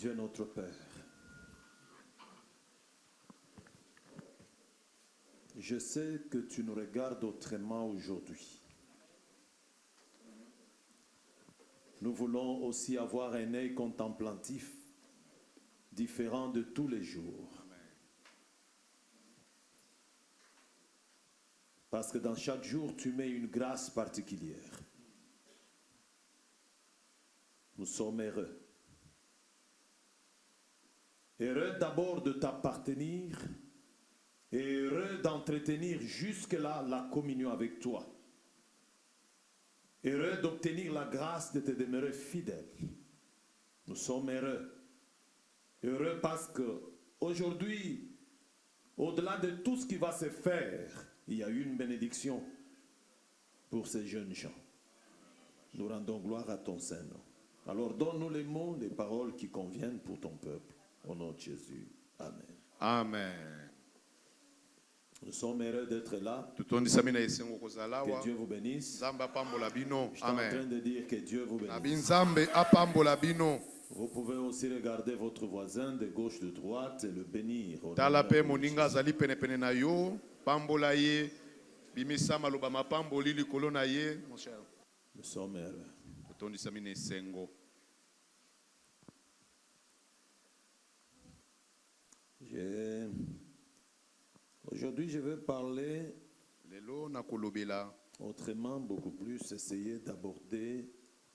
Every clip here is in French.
Dieu notre Père, je sais que tu nous regardes autrement aujourd'hui. Nous voulons aussi avoir un œil contemplatif, différent de tous les jours. Parce que dans chaque jour, tu mets une grâce particulière. Nous sommes heureux. Heureux d'abord de t'appartenir et heureux d'entretenir jusque-là la communion avec toi. Heureux d'obtenir la grâce de te demeurer fidèle. Nous sommes heureux. Heureux parce que aujourd'hui, au-delà de tout ce qui va se faire, il y a une bénédiction pour ces jeunes gens. Nous rendons gloire à ton Saint-Nom. Alors donne-nous les mots, les paroles qui conviennent pour ton peuple. Au nom de Jésus. Amen. Amen. Nous sommes heureux d'être là. Que Que Dieu vous bénisse. Je suis en train de dire que Dieu vous bénisse. Vous pouvez aussi regarder votre voisin de gauche, de droite et le bénir. Nous sommes heureux. Aujourd'hui, je vais parler autrement, beaucoup plus, essayer d'aborder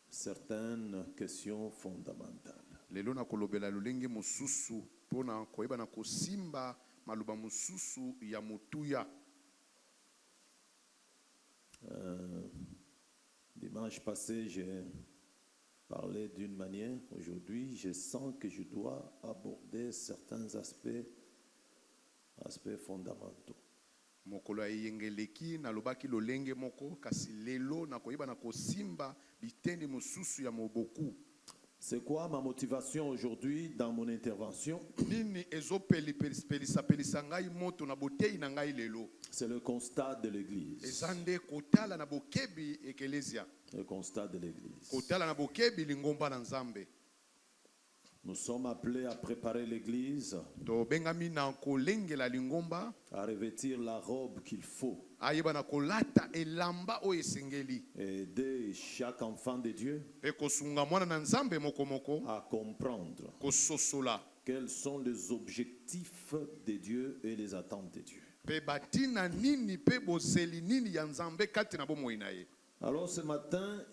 certaines questions fondamentales. Dimanche passé, j'ai parlé d'une manière. Aujourd'hui, je sens que je dois aborder certains aspects fondamentaux. C'est quoi ma motivation aujourd'hui dans mon intervention? C'est le constat de l'Église. Le constat de l'Église. Nous sommes appelés à préparer l'Église, à revêtir la robe qu'il faut, et aider chaque enfant de Dieu à comprendre quels sont les objectifs de Dieu et les attentes de Dieu. Alors ce matin,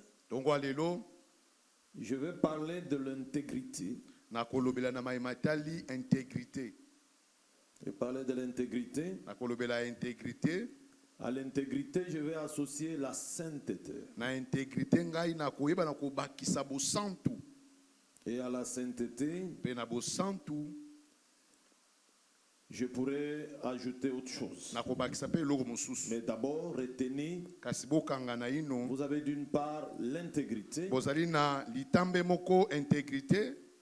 je vais parler de l'intégrité. Je vais parler de l'intégrité. À l'intégrité, je vais associer la sainteté. Et à la sainteté, je pourrais ajouter autre chose. Mais d'abord, retenez, vous avez d'une part l'intégrité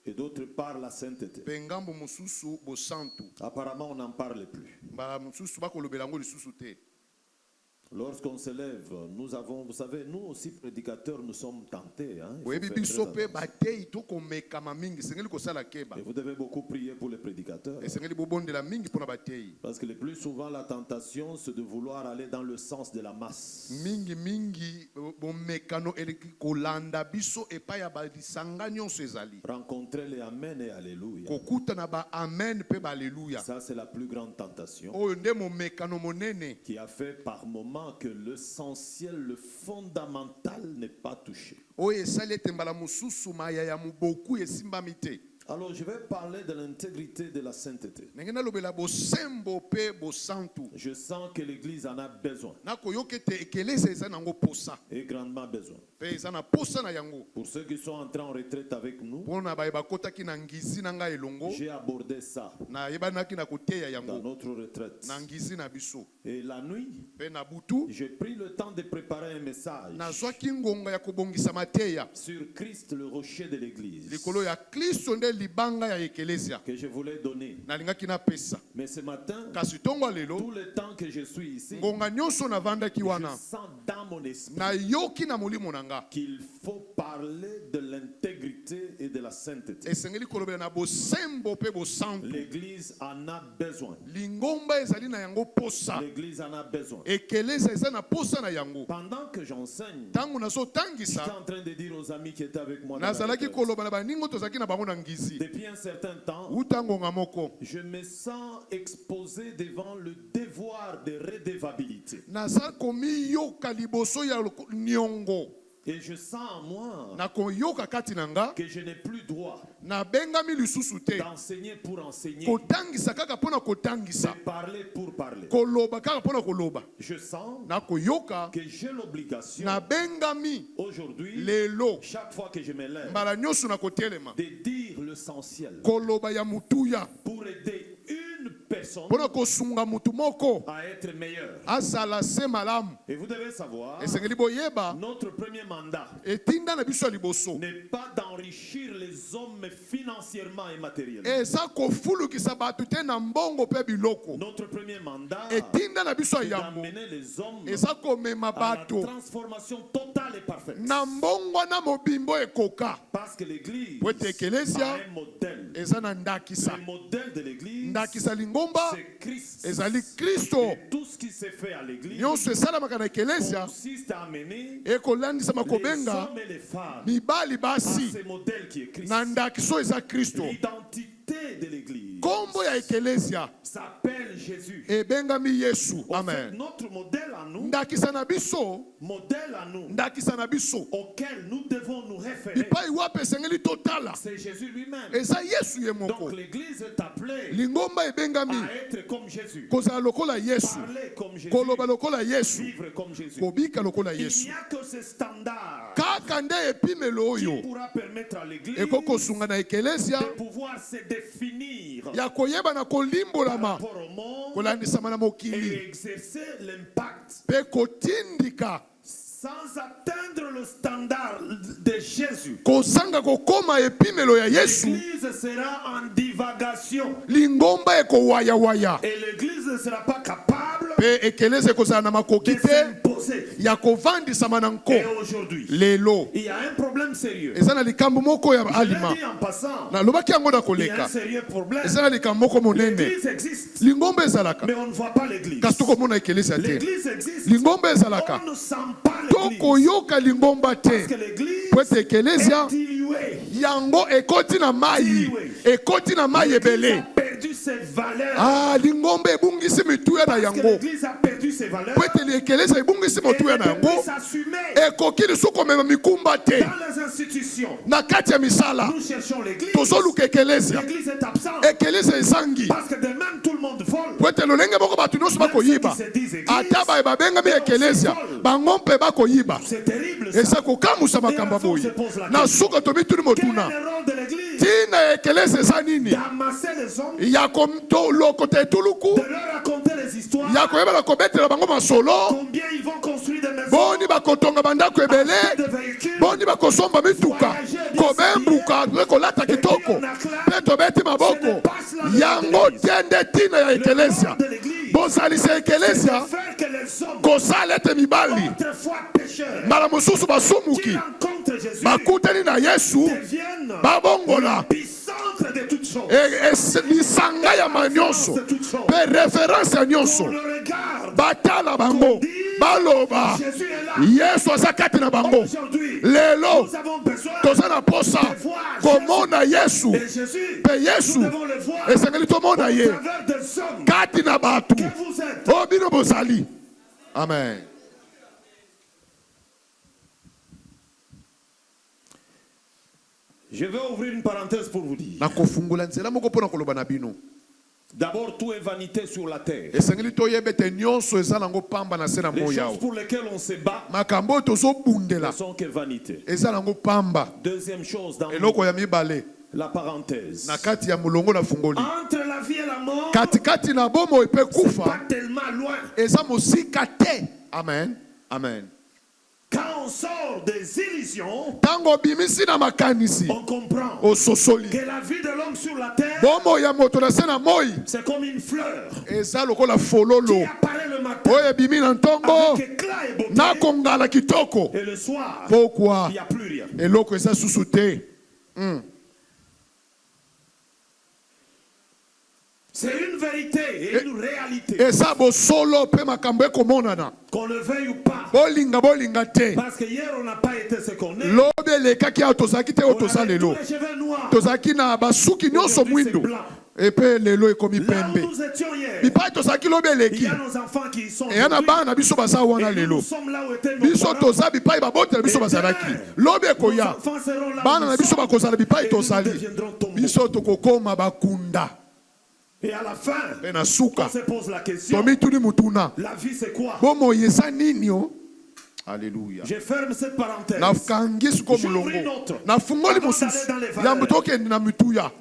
et d'autre part la sainteté. Apparemment, on n'en parle plus. Lorsqu'on se lève, nous avons, vous savez, nous aussi prédicateurs, nous sommes tentés. Hein, et vous devez beaucoup prier pour les prédicateurs. Parce que le plus souvent, la tentation, c'est de vouloir aller dans le sens de la masse. Rencontrer les Amen et Alléluia. Ça, c'est la plus grande tentation qui a fait par moment que l'essentiel, le fondamental n'est pas touché. Alors je vais parler de l'intégrité de la sainteté. Je sens que l'Église en a besoin. Et grandement besoin. Pour ceux qui sont entrés en retraite avec nous, j'ai abordé ça dans notre retraite. Et la nuit, j'ai pris le temps de préparer un message sur Christ, le rocher de l'Église, que je voulais donner. Mais ce matin, tout le temps que je suis ici, je sens dans mon esprit qu'il faut parler de l'intégrité et de la sainteté. esengeli kolobela na bosembo pe bosantu. L'église en a besoin. Lingomba ezali na yango posa. L'église en a besoin. Ekeleza eza na posa na yango. Pendant que j'enseigne, Tango j'étais nazotangisa en train de dire aux amis qui étaient avec moi dans la nazalaki retraite, koloba na baningo tozalaki na bango na ngizi. depuis un certain temps, Utangonga moko je me sens exposé devant le devoir de redevabilité. naza komiyoka liboso ya niongo. Et je sens en moi Na koyoka kati na nga que je n'ai plus droit na bengami lisusu te d'enseigner pour enseigner, kotangisa kaka mpona de kotangisa parler pour parler. koloba kaka mpona koloba. Je sens Na koyoka que j'ai l'obligation na bengami aujourd'hui, lelo chaque fois que je me lève, mbala nyonso na kotelema de dire l'essentiel koloba ya mutuya pour aider une personne mpona kosunga mutu moko à être meilleure. azala se malamu. Et vous devez savoir, Esengeli boyeba notre premier mandat etinda na biso ya liboso n'est pas d'enrichir les hommes financièrement et matériellement. eza kofulukisa bato te na mbongo mpe biloko. Notre premier mandat Etinda na biso est ya yango d'amener les hommes eza komema à la bato transformation totale et parfaite. na mbongo na mobimbo ekoka. Parce que l'Église Po ete ekelesia a un modèle. eza na ndakisa. Le modèle de l'Église, Ndakisa lingomba c'est Christ. ezali Kristo. Et tout ce qui se fait à l'Église Nyonso esalamaka na ekelesia consiste à amener ekolandisa les makobenga hommes et les femmes mibali à basi ce modèle qui est Christ. na ndakiso eza Kristo. L'identité de l'Église Kombo ya ekelesia s'appelle Jésus. ebengami Yesu. En fait, Amen. notre modèle à nous, Ndakisa na biso modèle à nous, auquel nous devons nous référer, bipai wapi esengeli totala c'est Jésus lui-même. eza Yesu ye moko. Donc l'Église est appelée Lingomba ebengami à être comme Jésus, kozala lokola Yesu, parler comme Jésus, koloba lokola Yesu, vivre comme Jésus. kobika lokola Il Yesu. n'y a que ce standard Kaka nde epimelo qui oyo pourra permettre à l'Église ekokosunga na ekelesia de pouvoir se définir ya koyeba na par kolimbolama rapport au monde kolandisama na mokili et exercer l'impact mpe kotindika sans atteindre le standard de Jésus. kozanga kokoma epimelo ya Yesu. L'Église sera en divagation Lingomba ekowayawaya et l'Église ne sera pas capable mpe ekeleza ekozala na makoki de te s'imposer. ya kovandisama na nko. Et aujourd'hui, Lelo il y a un problème sérieux. eza na likambo moko ya Je alima l'ai dit en passant, nalobaki yango na il y a un koleka sérieux problème. eza na likambo moko monene. L'Église existe, Lingomba ezalaka mais on ne voit pas l'Église. kasi tokomona ekeleza te. L'Église existe, Lingomba ezalaka on ne sent pas l'Église. tokoyoka lingomba te Parce que l'Église po ete ekelezia est diluée. yango ekoti na mai, ekoti na mai L'Église a ebele. perdu ses valeurs. Ah, lingomba ebungisi mituya na Parce que yango l'Église a perdu ses valeurs. po ete ekeleza ebungisi Elle mituya na ne peut yango plus s'assumer ekoki lisusu komema mikumba te dans les institutions. na kati ya misala. Nous cherchons l'Église. Tozoluka ekelezia, L'Église est absente. ekeleza ezangi Parce que de même tout le monde vole. po ete lolenge moko bato nyonso bakoyiba ata baye babengami ekelezia bango mpe bakoyiba. C'est terrible ça. eza kokamusa makambo boye na suka tomituni Quel est motuna le rôle de l'Église? tina ya ekeleza eza nini D'amasser les hommes, ya kolokota etuluku de leur raconter les histoires, ya koyebela kobetela bango masolo combien ils vont construire des maisons, boni bakotonga bandako ebele des véhicules, boni bakosomba mituka kobembuka kolata kitoko mpe tobeti maboko yango te nde tina ya ekelezia. de l'Église. bozalisa C'est ekelezia faire que les hommes, kosala ete mibali autrefois pécheurs, mbala mosusu qui basumuki rencontrent Jésus, bakutani na Yesu deviennent babongola l'épicentre de toutes choses. lisanga ya manyonso mpe reference ya nyonso On le regarde. batala bango baloba Jésus est là. Yesu aza kati na bango. Aujourd'hui, Lelo nous avons besoin toza na posa komona Yesu de Jésus. mpe Yesu Nous devons le voir esengeli tomona au ye travers des hommes kati na bato que vous êtes. oyo bino bozali. Amen. Je vais ouvrir une parenthèse pour vous dire. nakofungula nzela moko mpona koloba na bino. D'abord, tout est vanité sur la terre. esengeli toyeba ete nyonso eza nango pamba na se na Les moya choses awa. pour lesquelles on se bat makambo oyo ne tozobundela sont que vanité. eza nango pamba. Deuxième chose, dans eloko ya mibale la parenthèse. na kati ya mulongo na fungoli Entre la vie et la mort, katikati na bomo epe pas kufa tellement loin. eza mosika te. Amen. Amen. Quand on sort des illusions, ntango obimisi na makanisi on comprend ososoli que la vie de l'homme sur la terre, bomo ya moto na se na moi c'est comme une fleur eza lokola fololo qui apparaît le matin oyo ebimi na ntongo avec éclat et beauté, na kongala kitoko et le soir, pokwa il n'y a plus rien. eloko eza susu te. C'est une vérité et une réalité. eza bosolo mpe makambo ekomonana Qu'on le veuille ou pas. bolinga te Parce que hier on n'a pas été ce qu'on est. lobi elekaki awa tozalaki te oyo On toza avait tous lelo les cheveux noirs. tozalaki na basuki nyonso mwindo epe lelo ekomi Là où pembe nous étions hier, bipai tozalaki lobi il eleki y a nos enfants qui y sont. eya na bana na biso baza wana Et nous lelo sommes là où étaient nos biso parents. toza bipai babotela biso bazalaki lobi Nos ekoya enfants seront là où bana nous na biso sommes. bakozala bipai Et nous tozali deviendrons tombeaux. biso tokokoma bakunda Et à la fin, mpe na on suka se pose la question. tomituni mutuna La vie c'est quoi? bomoi eza nini o alleluya Je ferme cette parenthèse. nakangi siko molongo nafungoli mosusu yambo tokende na mituya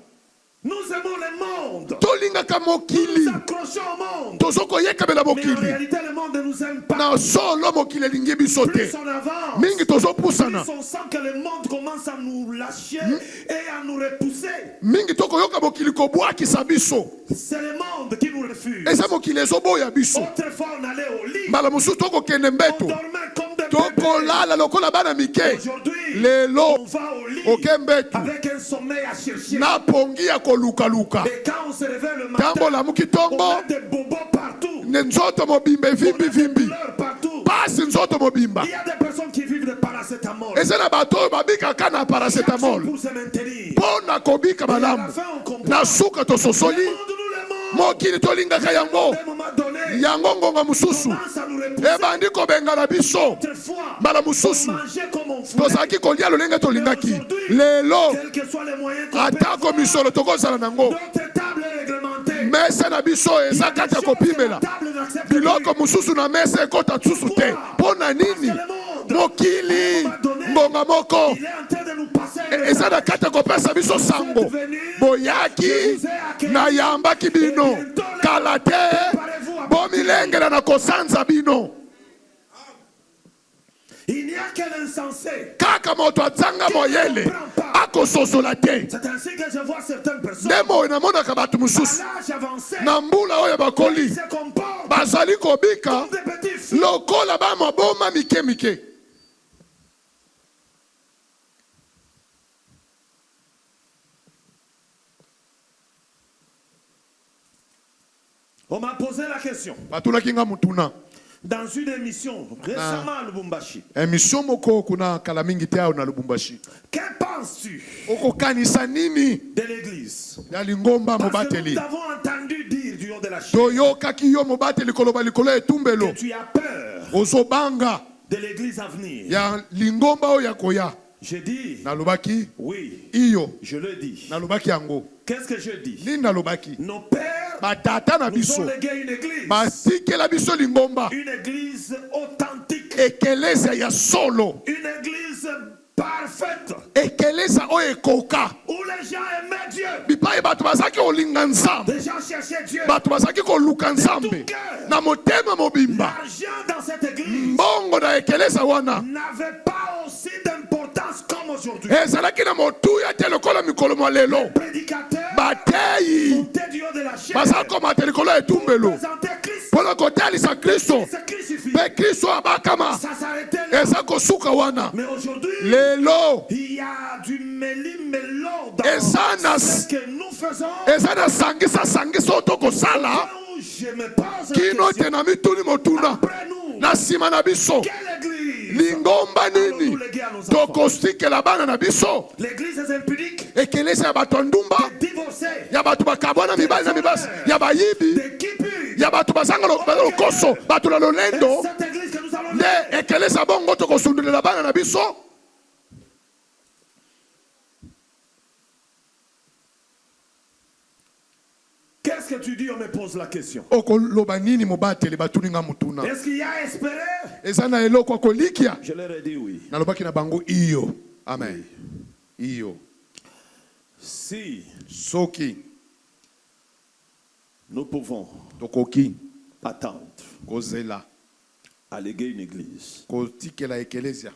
Nous aimons le monde. tolingaka Nous mokili nous accrochons au monde. tozokoyekabela Mais en mokili réalité, le monde ne nous aime pas. na solo mokili elingi biso te Plus on avance, mingi tozopusana plus on sent que le monde commence à nous lâcher et à nous repousser. mingi tokoyoka mokili kobwakisa biso C'est le monde qui nous refuse. eza mokili ezoboya biso Autrefois, on allait au lit. mbala mosusu tokokende On mbeto dormait comme des bébés. tokolala lokola bana mike Aujourd'hui, lelo on va au lit oke mbetu avec un sommeil à chercher. na pongi ya kolukaluka Et quand on se réveille le matin, ntango olamuki on tongo a des bobos partout. ne nzoto mobimba On a des evimbivimbi douleurs partout. pasi nzoto mobimba Il y a des personnes qui vivent de paracétamol. eza na bato oyo babikaka na Chaque jour paracetamol pour se maintenir. mpo na kobika Et à la malamu fin, on comprend. na suka tososoli Le monde nous l'aimons. mokili tolingaka yango À un moment donné, yango ngonga mosusu commence à nous repousser. ebandi kobengana biso Autrefois, mbala on mosusu mangeait comme on voulait. tozalaki kolia lolenge tolingaki lelo Quels que soient les moyens qu'on peut atako avoir, misolo tokozala nango notre table est réglementée. mesa na biso Il y a eza des kati ya choses que la kopimela table n'accepte biloko plus. mosusu na mesa ekota susu te mpo na nini mokili ngonga moko Il est en train de nous passer un eza na kati ya kopesa biso sango boyaki nayambaki bino kala te bomilengela na kosanza bino Il n'y a qu'un insensé. kaka moto azanga moyele akososola te C'est ainsi que je vois certaines personnes nde moyo namonaka bato à mosusu l'âge avancé na mbula oyo bakoli se comportent bazali kobika comme des petits fous. lokola bamaboma mike mike On m'a posé la question batulaki nga mutuna dans une émission récemment à Lubumbashi. emission moko kuna kala mingi te ayo na lubumbashi Que penses-tu okokanisa nini de l'église? ya lingomba Parce que mobateli nous avons entendu dire du haut de la chaîne toyokaki yo mobateli koloba likolo ya etumbelo que tu as peur ozobanga de l'église à venir. ya lingomba oyo ya koya Je dis nalobaki oui, iyo je le dis. nalobaki yango Qu'est-ce que je dis? nini nalobaki Nos pères batata na nous biso ont légué une église. batikela biso lingomba Une église authentique. ekeleza ya solo Une église parfaite. ekeleza oyo ekoka Où les gens aimaient Dieu. bipai bato bazalaki kolinga nzambe Les gens cherchaient Dieu. bato bazalaki koluka nzambe na motema mobimba L'argent dans cette église mbongo na ekeleza wana n'avait pas aussi d'importance comme aujourd'hui. ezalaki na motuya te lokola mikolo mwa lelo Prédicateur bateyi montait du haut de la chaîne. bazali komata likolo ya etumbelo Présenter Christ. mpo na kotalisa kristo C'est crucifié. mpe kristo abakama Ça s'arrêtait là. eza kosuka wana Mais aujourd'hui, lelo il y a du méli-mélo dans eza na ce que nous faisons. eza na sangisa oyo tokosala Où je me pose la kino question. te na mituni motuna Après nous, na nsima na biso quelle église lingomba nini allons-nous léguer à nos enfants? tokosikela bana na biso L'église des impudiques, ekelesa ya bato ya ndumba des divorcés, ya bato bakabwana mibali na mibasi ya bayibi des kipus. ya bato bazanga lokoso bato na lolendo Cette église que nous allons nde léguer, ekelesa bongo tokosundulela bana na biso qu'est-ce que tu dis? On me pose la question. okoloba nini mobateli batuninga mutuna Est-ce qu'il y a espéré? eza na eloko akolikia Je leur ai dit oui. nalobaki na bango iyo amen iyo Si soki nous pouvons tokoki attendre kozela à léguer une église, kotikela ekelesia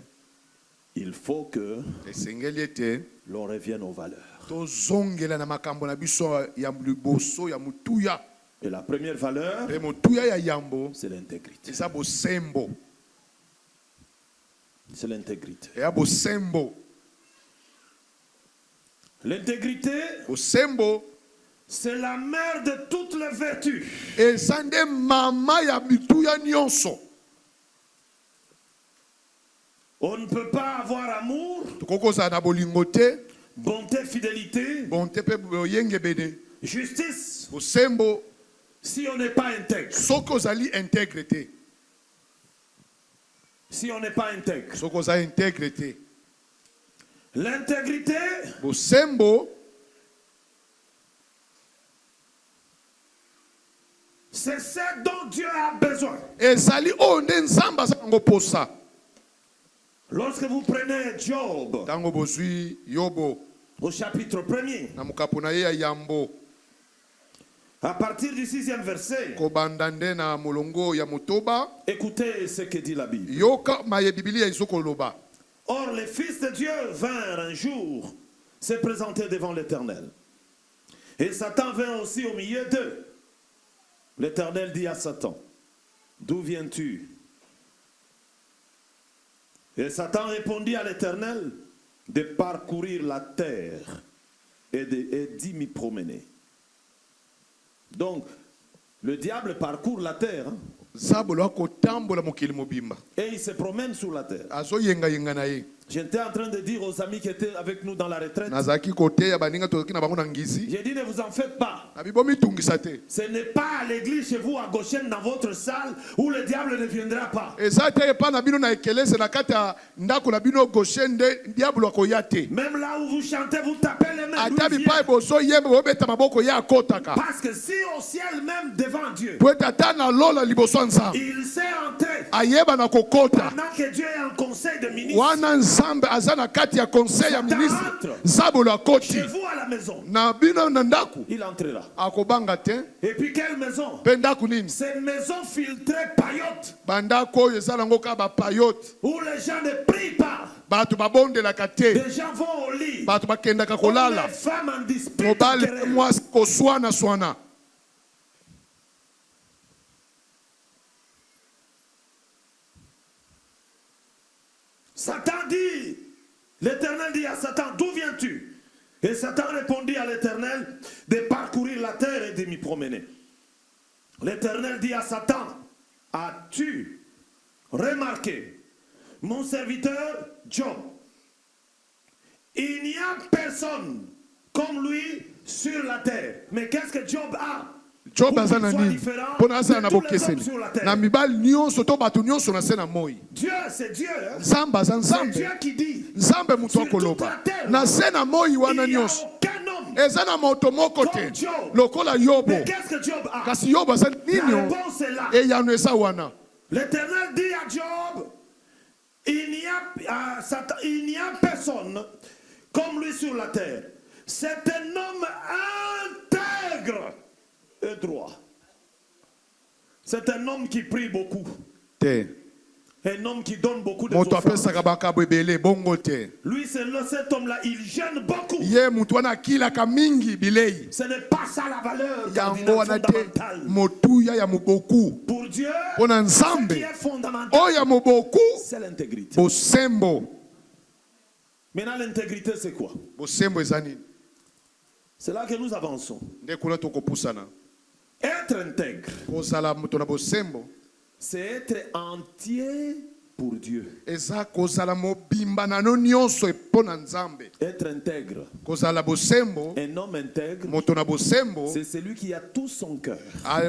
il faut que esengeli ete l'on revienne aux valeurs. tozongela na makambo na biso ya liboso ya mutuya Et la première valeur, mpe motuya ya yambo c'est l'intégrité. eza bosembo C'est l'intégrité. eya bosembo L'intégrité, bosembo C'est la mère de toutes les vertus. eza nde mama ya bituya nyonso. On ne peut pas avoir amour, Tokokozala na bolingo te, bonté, fidélité, bonte mpe boyengebene, justice, bosembo, si on n'est pas intègre. soki ozali intègre te. Si on n'est pas intègre. Soki oza intègre te. L'intégrité, Bosembo, c'est ce dont Dieu a besoin. ezali oyo nde nzambe aza nango posa. Lorsque vous prenez Job Ntango bozwi Yobo au chapitre 1er, na mokapo na ye ya yambo, à partir du 6e verset, kobanda nde na molongo ya motoba, écoutez ce que dit la Bible. yoka maye Biblia ezokoloba. Or, les fils de Dieu vinrent un jour se présenter devant l'Éternel. Et Satan vint aussi au milieu d'eux. L'Éternel dit à Satan, d'où viens-tu? Et Satan répondit à l'Éternel, de parcourir la terre et d'y m'y promener. Donc, le diable parcourt la terre, hein, Zabolo akotambola mokili mobimba. et il se promène sur la terre. Azoyenga yenga na ye. J'étais en train de dire aux amis qui étaient avec nous dans la retraite, Nazaki kote ya baninga toki na bango na ngizi. j'ai dit ne vous en faites pas. Na bibomi tungisa te. Ce n'est pas à l'église chez vous à Goshen dans votre salle où le diable ne viendra pas. Eza te epa na bino na ekelese na kati ya ndako na bino Goshen nde diablo akoya te. Même là où vous chantez, vous tapez les mains. Ata lui bipai vient. boso yembe bobeta maboko ya akotaka. Parce que si au ciel même devant Dieu, Po tata na lola liboso nzambe. il s'est entré Ayeba na kokota. pendant que Dieu est en conseil de ministres Wana nzambe aza na kati ya conseil ya ministre. Zabolo akoti. chez vous à la maison, Na bino na ndaku. il entrera. Akobanga te. Et puis quelle maison? Pe ndaku nini? C'est une maison filtrée paillote Bandako oyo eza nango ka bapayote. où les gens ne prient pas. Bato babondelaka te. Les gens vont au lit. Bato bakendaka Où kolala. les femmes en dispute. en Mobali querelle. mwasi koswana swana. Satan dit, l'Éternel dit à Satan, d'où viens-tu? Et Satan répondit à l'Éternel, de parcourir la terre et de m'y promener. L'Éternel dit à Satan, as-tu remarqué mon serviteur Job? Il n'y a personne comme lui sur la terre. Mais qu'est-ce que Job a? Job Pour aza qu'il na soit nini? différent Mpona aza de na tous les hommes bokeseni. sur la terre. Na mibali nyonso to bato nyonso na se na moi. Dieu, c'est Dieu. Hein? Nzambe aza C'est nzambe. Dieu qui dit. Nzambe moto Sur toute akoloba. la terre, Na se na moi wana Il n'y a nyonso. aucun homme. Eza na moto moko te. Comme Job. Lokola Yobo. Mais qu'est-ce que Job a? Kasi Yobo aza La ninyo. réponse est là. Eyano eza wana. L'Éternel dit à Job, il n'y a personne comme lui sur la terre. C'est un homme intègre et droit. C'est un homme qui prie beaucoup. Te. Un homme qui donne beaucoup de Moto offrandes. apesaka bakabo ebele bongo te. Lui, cet homme-là, il gêne beaucoup. Ye mutu wana akilaka mingi bilei. Ce n'est pas ça la valeur Yango wana te. fondamentale. Motuya ya moboku. Pour Dieu, Mpona ce nzambe. qui est fondamental, Oyo ya moboku. c'est l'intégrité. Bosembo. Maintenant, l'intégrité, c'est quoi? Bosembo eza nini? C'est là que nous avançons. Nde kuna tokopusana. Être intègre, Kozala moto na bosembo. c'est être entier pour Dieu. Eza kozala mobimba na no nyonso mpona nzambe. Être intègre. Kozala bosembo. Un homme intègre, Moto na bosembo. c'est celui qui a tout son cœur.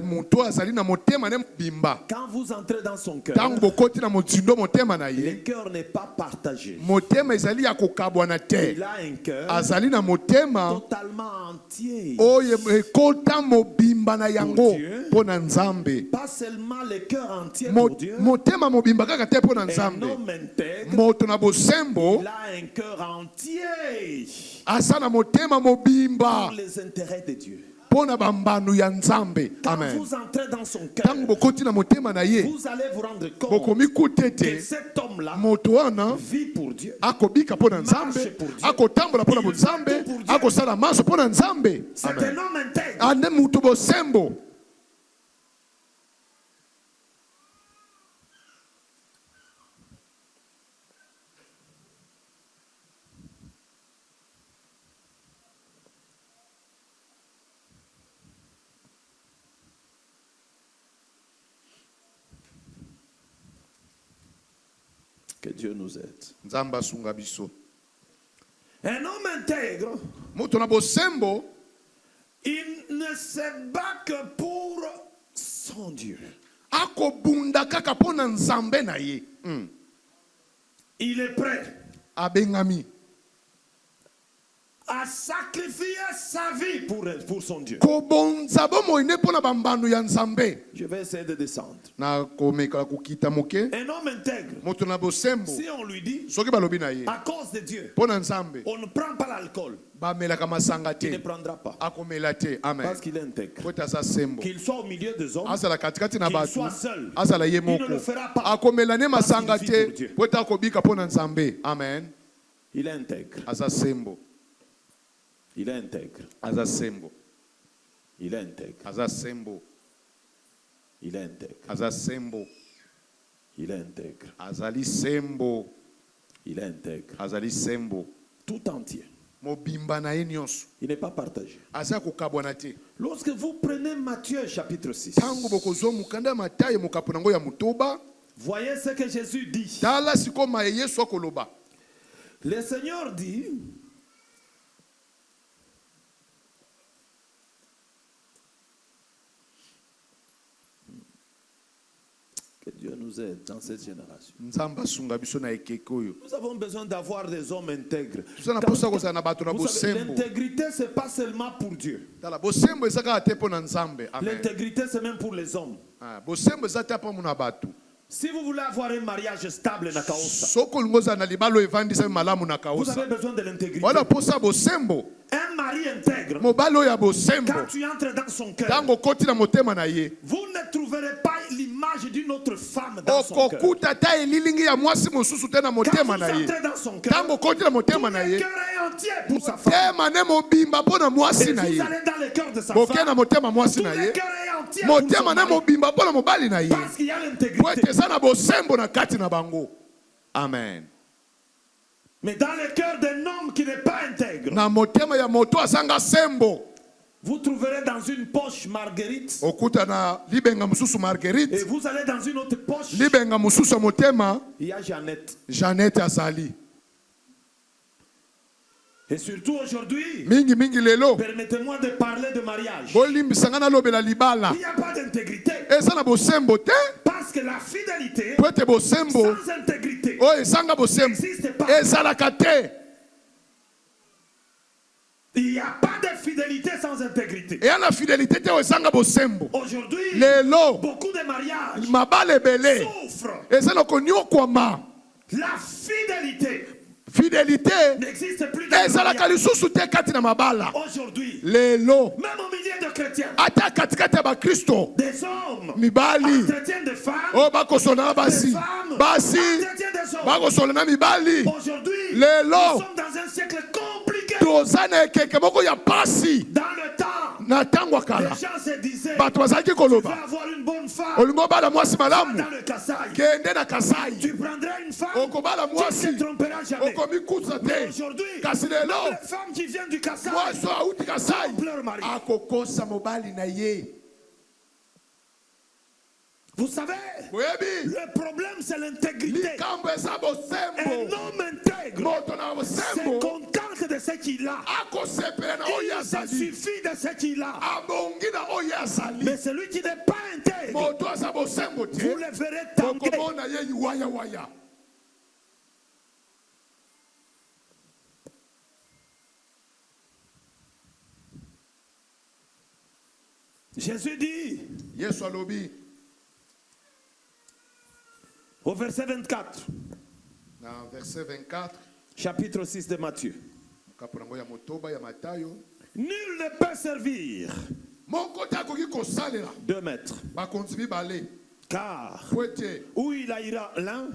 Moto azali na motema ne mobimba. Quand vous entrez dans son cœur, Tango bokoti na motindo motema na le ye. cœur n'est pas partagé. Motema ezali ya kokabwana te. Il a un cœur Azali na motema totalement entier. oyo ekota mobimba na yango Pour Dieu. mpona nzambe. Pas seulement le cœur entier pour Dieu. Motema mobimba kaka te mpona Un nzambe. homme intègre, Moto na bosembo il a un cœur entier aza na motema mobimba pour les intérêts de Dieu. mpona bambano ya nzambe. Quand Amen. vous entrez dans son Ntango cœur, bokoti na motema na ye vous allez vous rendre compte bokomi kuta que ete cet homme-là moto wana vit pour Dieu. akobika mpona nzambe, akotambola mpona nzambe, akosala maso mpona nzambe. C'est Amen. un homme intègre. Ane mutu bosembo. Que Dieu nous aide. Nzamba asunga biso. Un homme intègre, Moto na bosembo il ne se bat que pour son Dieu. akobunda kaka pona nzambe na ye. Il est prêt Abengami à sacrifier sa vie pour son Dieu. kobonza bomoine pona bambano ya nzambe. Je vais essayer de descendre. Na komeka kukita moke. Un homme intègre, Moto na bosembo si on lui dit, soki balobi na ye à cause de Dieu, pona nzambe on ne prend pas l'alcool, bamelaka masanga il ne te prendra pas. akomela te. Amen. Parce qu'il est intègre. Po eza sembo Qu'il soit au milieu des hommes, azala katikati na qu'il bato soit seul, azala ye il ne moko le fera pas. akomela ne masanga Parce qu'il vit te pour Dieu. po ete akobika pona nzambe. Amen. Il est intègre. Aza sembo, Il est intègre. aza sembo, Il est intègre. aza sembo, Il est intègre. aza sembo, Il est intègre. azali sembo, Il est intègre. azali sembo. Tout entier. Mobimba na ye nyonso Il n'est pas partagé. aza kokabwana te. Lorsque vous prenez Matthieu chapitre 6, Tango bokozwa mokanda ya Matayo mokapo nango ya motoba, voyez ce que Jésus dit. tala sikoyo maye Yesu akoloba. Le Seigneur dit, que Dieu nous aide dans cette génération. Nzambe asunga biso na ekeke oyo. Nous avons besoin d'avoir des hommes intègres. Toza na posa kozala na bato na Vous savez, bosembo. l'intégrité, ce n'est pas seulement pour Dieu. Tala bosembo eza kaka te mpo na Nzambe. Amen. L'intégrité, c'est même pour les hommes. Ah, bosembo eza te mpo na bato. Si vous voulez avoir un mariage stable, Nakaosa, Soko olingi ozala na libala oyo evandisa malamu na vous kausa. avez besoin de l'intégrité. Wala posa bosembo. Un mari intègre, Mobali oyo ya bosembo. quand tu entres dans son cœur, Tango okoti na motema na ye. vous ne trouverez pas l'image d'une autre femme dans son cœur. Okokuta ta elilingi ya mwasi mosusu te na Quand motema vous na ye. entrez dans son cœur, Tango okoti na motema tout na le ye. cœur est entier pour sa femme. Tema ne mobimba mpo na Et mwasi vous na ye. allez dans le cœur de sa Boke na femme. motema mwasi Tout na le ye. cœur est entier pour son Motema ne mari. mobimba mpo na mobali na ye. Parce qu'il y a Po l'intégrité. ete eza na bosembo na kati na bango. Amen. Mais dans le cœur d'un homme qui n'est pas intègre, Na motema ya moto azanga sembo. vous trouverez dans une poche marguerite Okuta na libenga mususu et Marguerite. vous allez dans une autre poche, Libenga mususu ya motema il y a Jeannette. Jeannette azali. Et surtout aujourd'hui, Mingi mingi lelo. permettez-moi de parler de mariage. Bolimbisanga na lobela libala. Il n'y a pas d'intégrité. Eza na bosembo te. Parce que la fidélité Po ete bosembo sans intégrité oyo ezanga bosembo n'existe pas. ezalaka te. Il n'y a pas de fidélité sans intégrité. Eya na fidélité te oyo ezanga bosembo. Aujourd'hui, Lelo beaucoup de mariages mabala ebele souffrent. eza na konyokwama. La fidélité Fidélité n'existe plus dans le ezalaka mariage. lisusu te kati na mabala. Aujourd'hui, Lelo même au milieu de chrétiens, ata katikati ya bakristo des hommes mibali entretiennent des femmes, oyo bakosola na des basi femmes basi entretiennent des hommes. bakosola na mibali. Aujourd'hui, Lelo. nous sommes dans un siècle compliqué. toza na ekeke moko ya pasi. Dans le temps, Na ntango ya les kala gens se disaient, bato bazalaki tu koloba vas avoir une bonne femme olingi obala mwasi malamu dans le Kassai. kende na Kasai. Tu prendras une femme Okobala qui mwasi ne se trompera jamais. okomikuta Mais te. aujourd'hui, Kasi lelo les femmes qui viennent du Kassai mwasi oyo auti Kasai trompent leur mari. akokosa mobali na ye. Vous savez, Boyebi le problème c'est l'intégrité. likambo eza Un bosembo. homme intègre Moto na se bosembo contente de ce qu'il a. akosepela na oyo Il se azali. suffit de ce qu'il a. Abongi na oyo azali. Mais celui qui n'est pas intègre, Moto aza bosembo te. vous le verrez tanguer. Okomona ye waya. Jésus dit Yesu alobi au verset 24, na verset 24 chapitre 6 de Matthieu, kapo nango ya motoba ya Matayo, nul ne peut servir moko te akoki kosalela 2 maîtres, bakonzi mibale. car Po ete ou il haïra l'un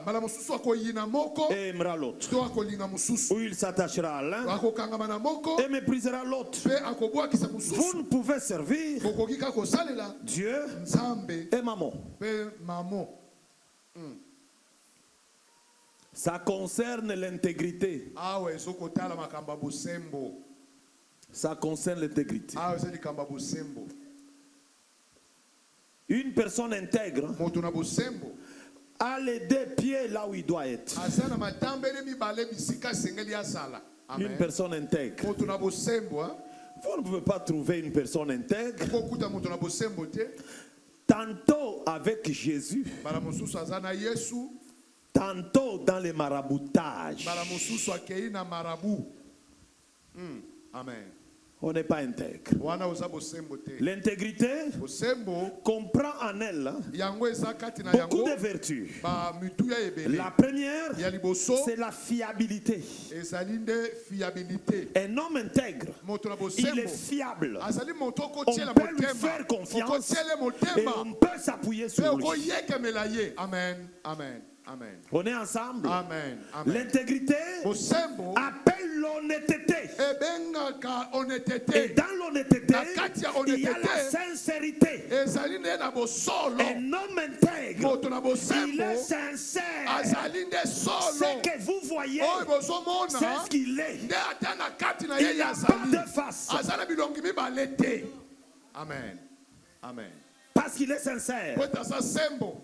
mbala mosusu akoyina moko et aimera l'autre, to akolinga mosusu, ou il s'attachera à l'un akokangama na moko et méprisera l'autre. mpe akobwakisa Vous mosusu. ne pouvez servir Bokoki kaka kosalela Dieu Nzambe et maman. mpe mamo. Ça concerne l'intégrité. Awa ezokotala makambo ya bosembo. Ça concerne l'intégrité. Awa eza likambo ya bosembo. Une personne intègre Moto na bosembo a les deux pieds là où il doit être. Azana matambele mibale bisika sengeli asala. Une Amen. personne intègre. Moto na bosembo, hein? Vous ne pouvez pas trouver une personne intègre. Kokuta moto na bosembo te. Tantôt avec Jésus, Bala mosusu azana Yesu, tantôt dans les maraboutages. bala mosusu akei na marabu. Amen. On n'est pas intègre. Wana oza bosembo te. L'intégrité Bosembo comprend en elle yango eza kati na beaucoup yango de vertus. ba mituya ebele. La première, Ya liboso c'est la fiabilité. ezali nde fiabilité. Un homme intègre, Moto na il bosembo est fiable. azali moto On kotiela peut lui motema. faire confiance Okotiele et motema. on peut s'appuyer Pe sur lui. okoyekemela ye. Amen. Amen. Amen. On est ensemble. Amen. Amen. L'intégrité Bosembo appelle l'honnêteté. ebengaka Et honnêteté. dans l'honnêteté, Na kati ya il y a la honnêteté, sincérité. ezali nde na bosolo. Un homme intègre, Moto na il bosembo est sincère. azali nde Ce solo. que vous voyez, Oyo c'est bozomona ce qu'il est. nde ata na kati na Il ye n'a ya pas azali. de face. Aza na bilongi mibale te. Amen. Amen. Parce qu'il est sincère. Po ete aza sembo.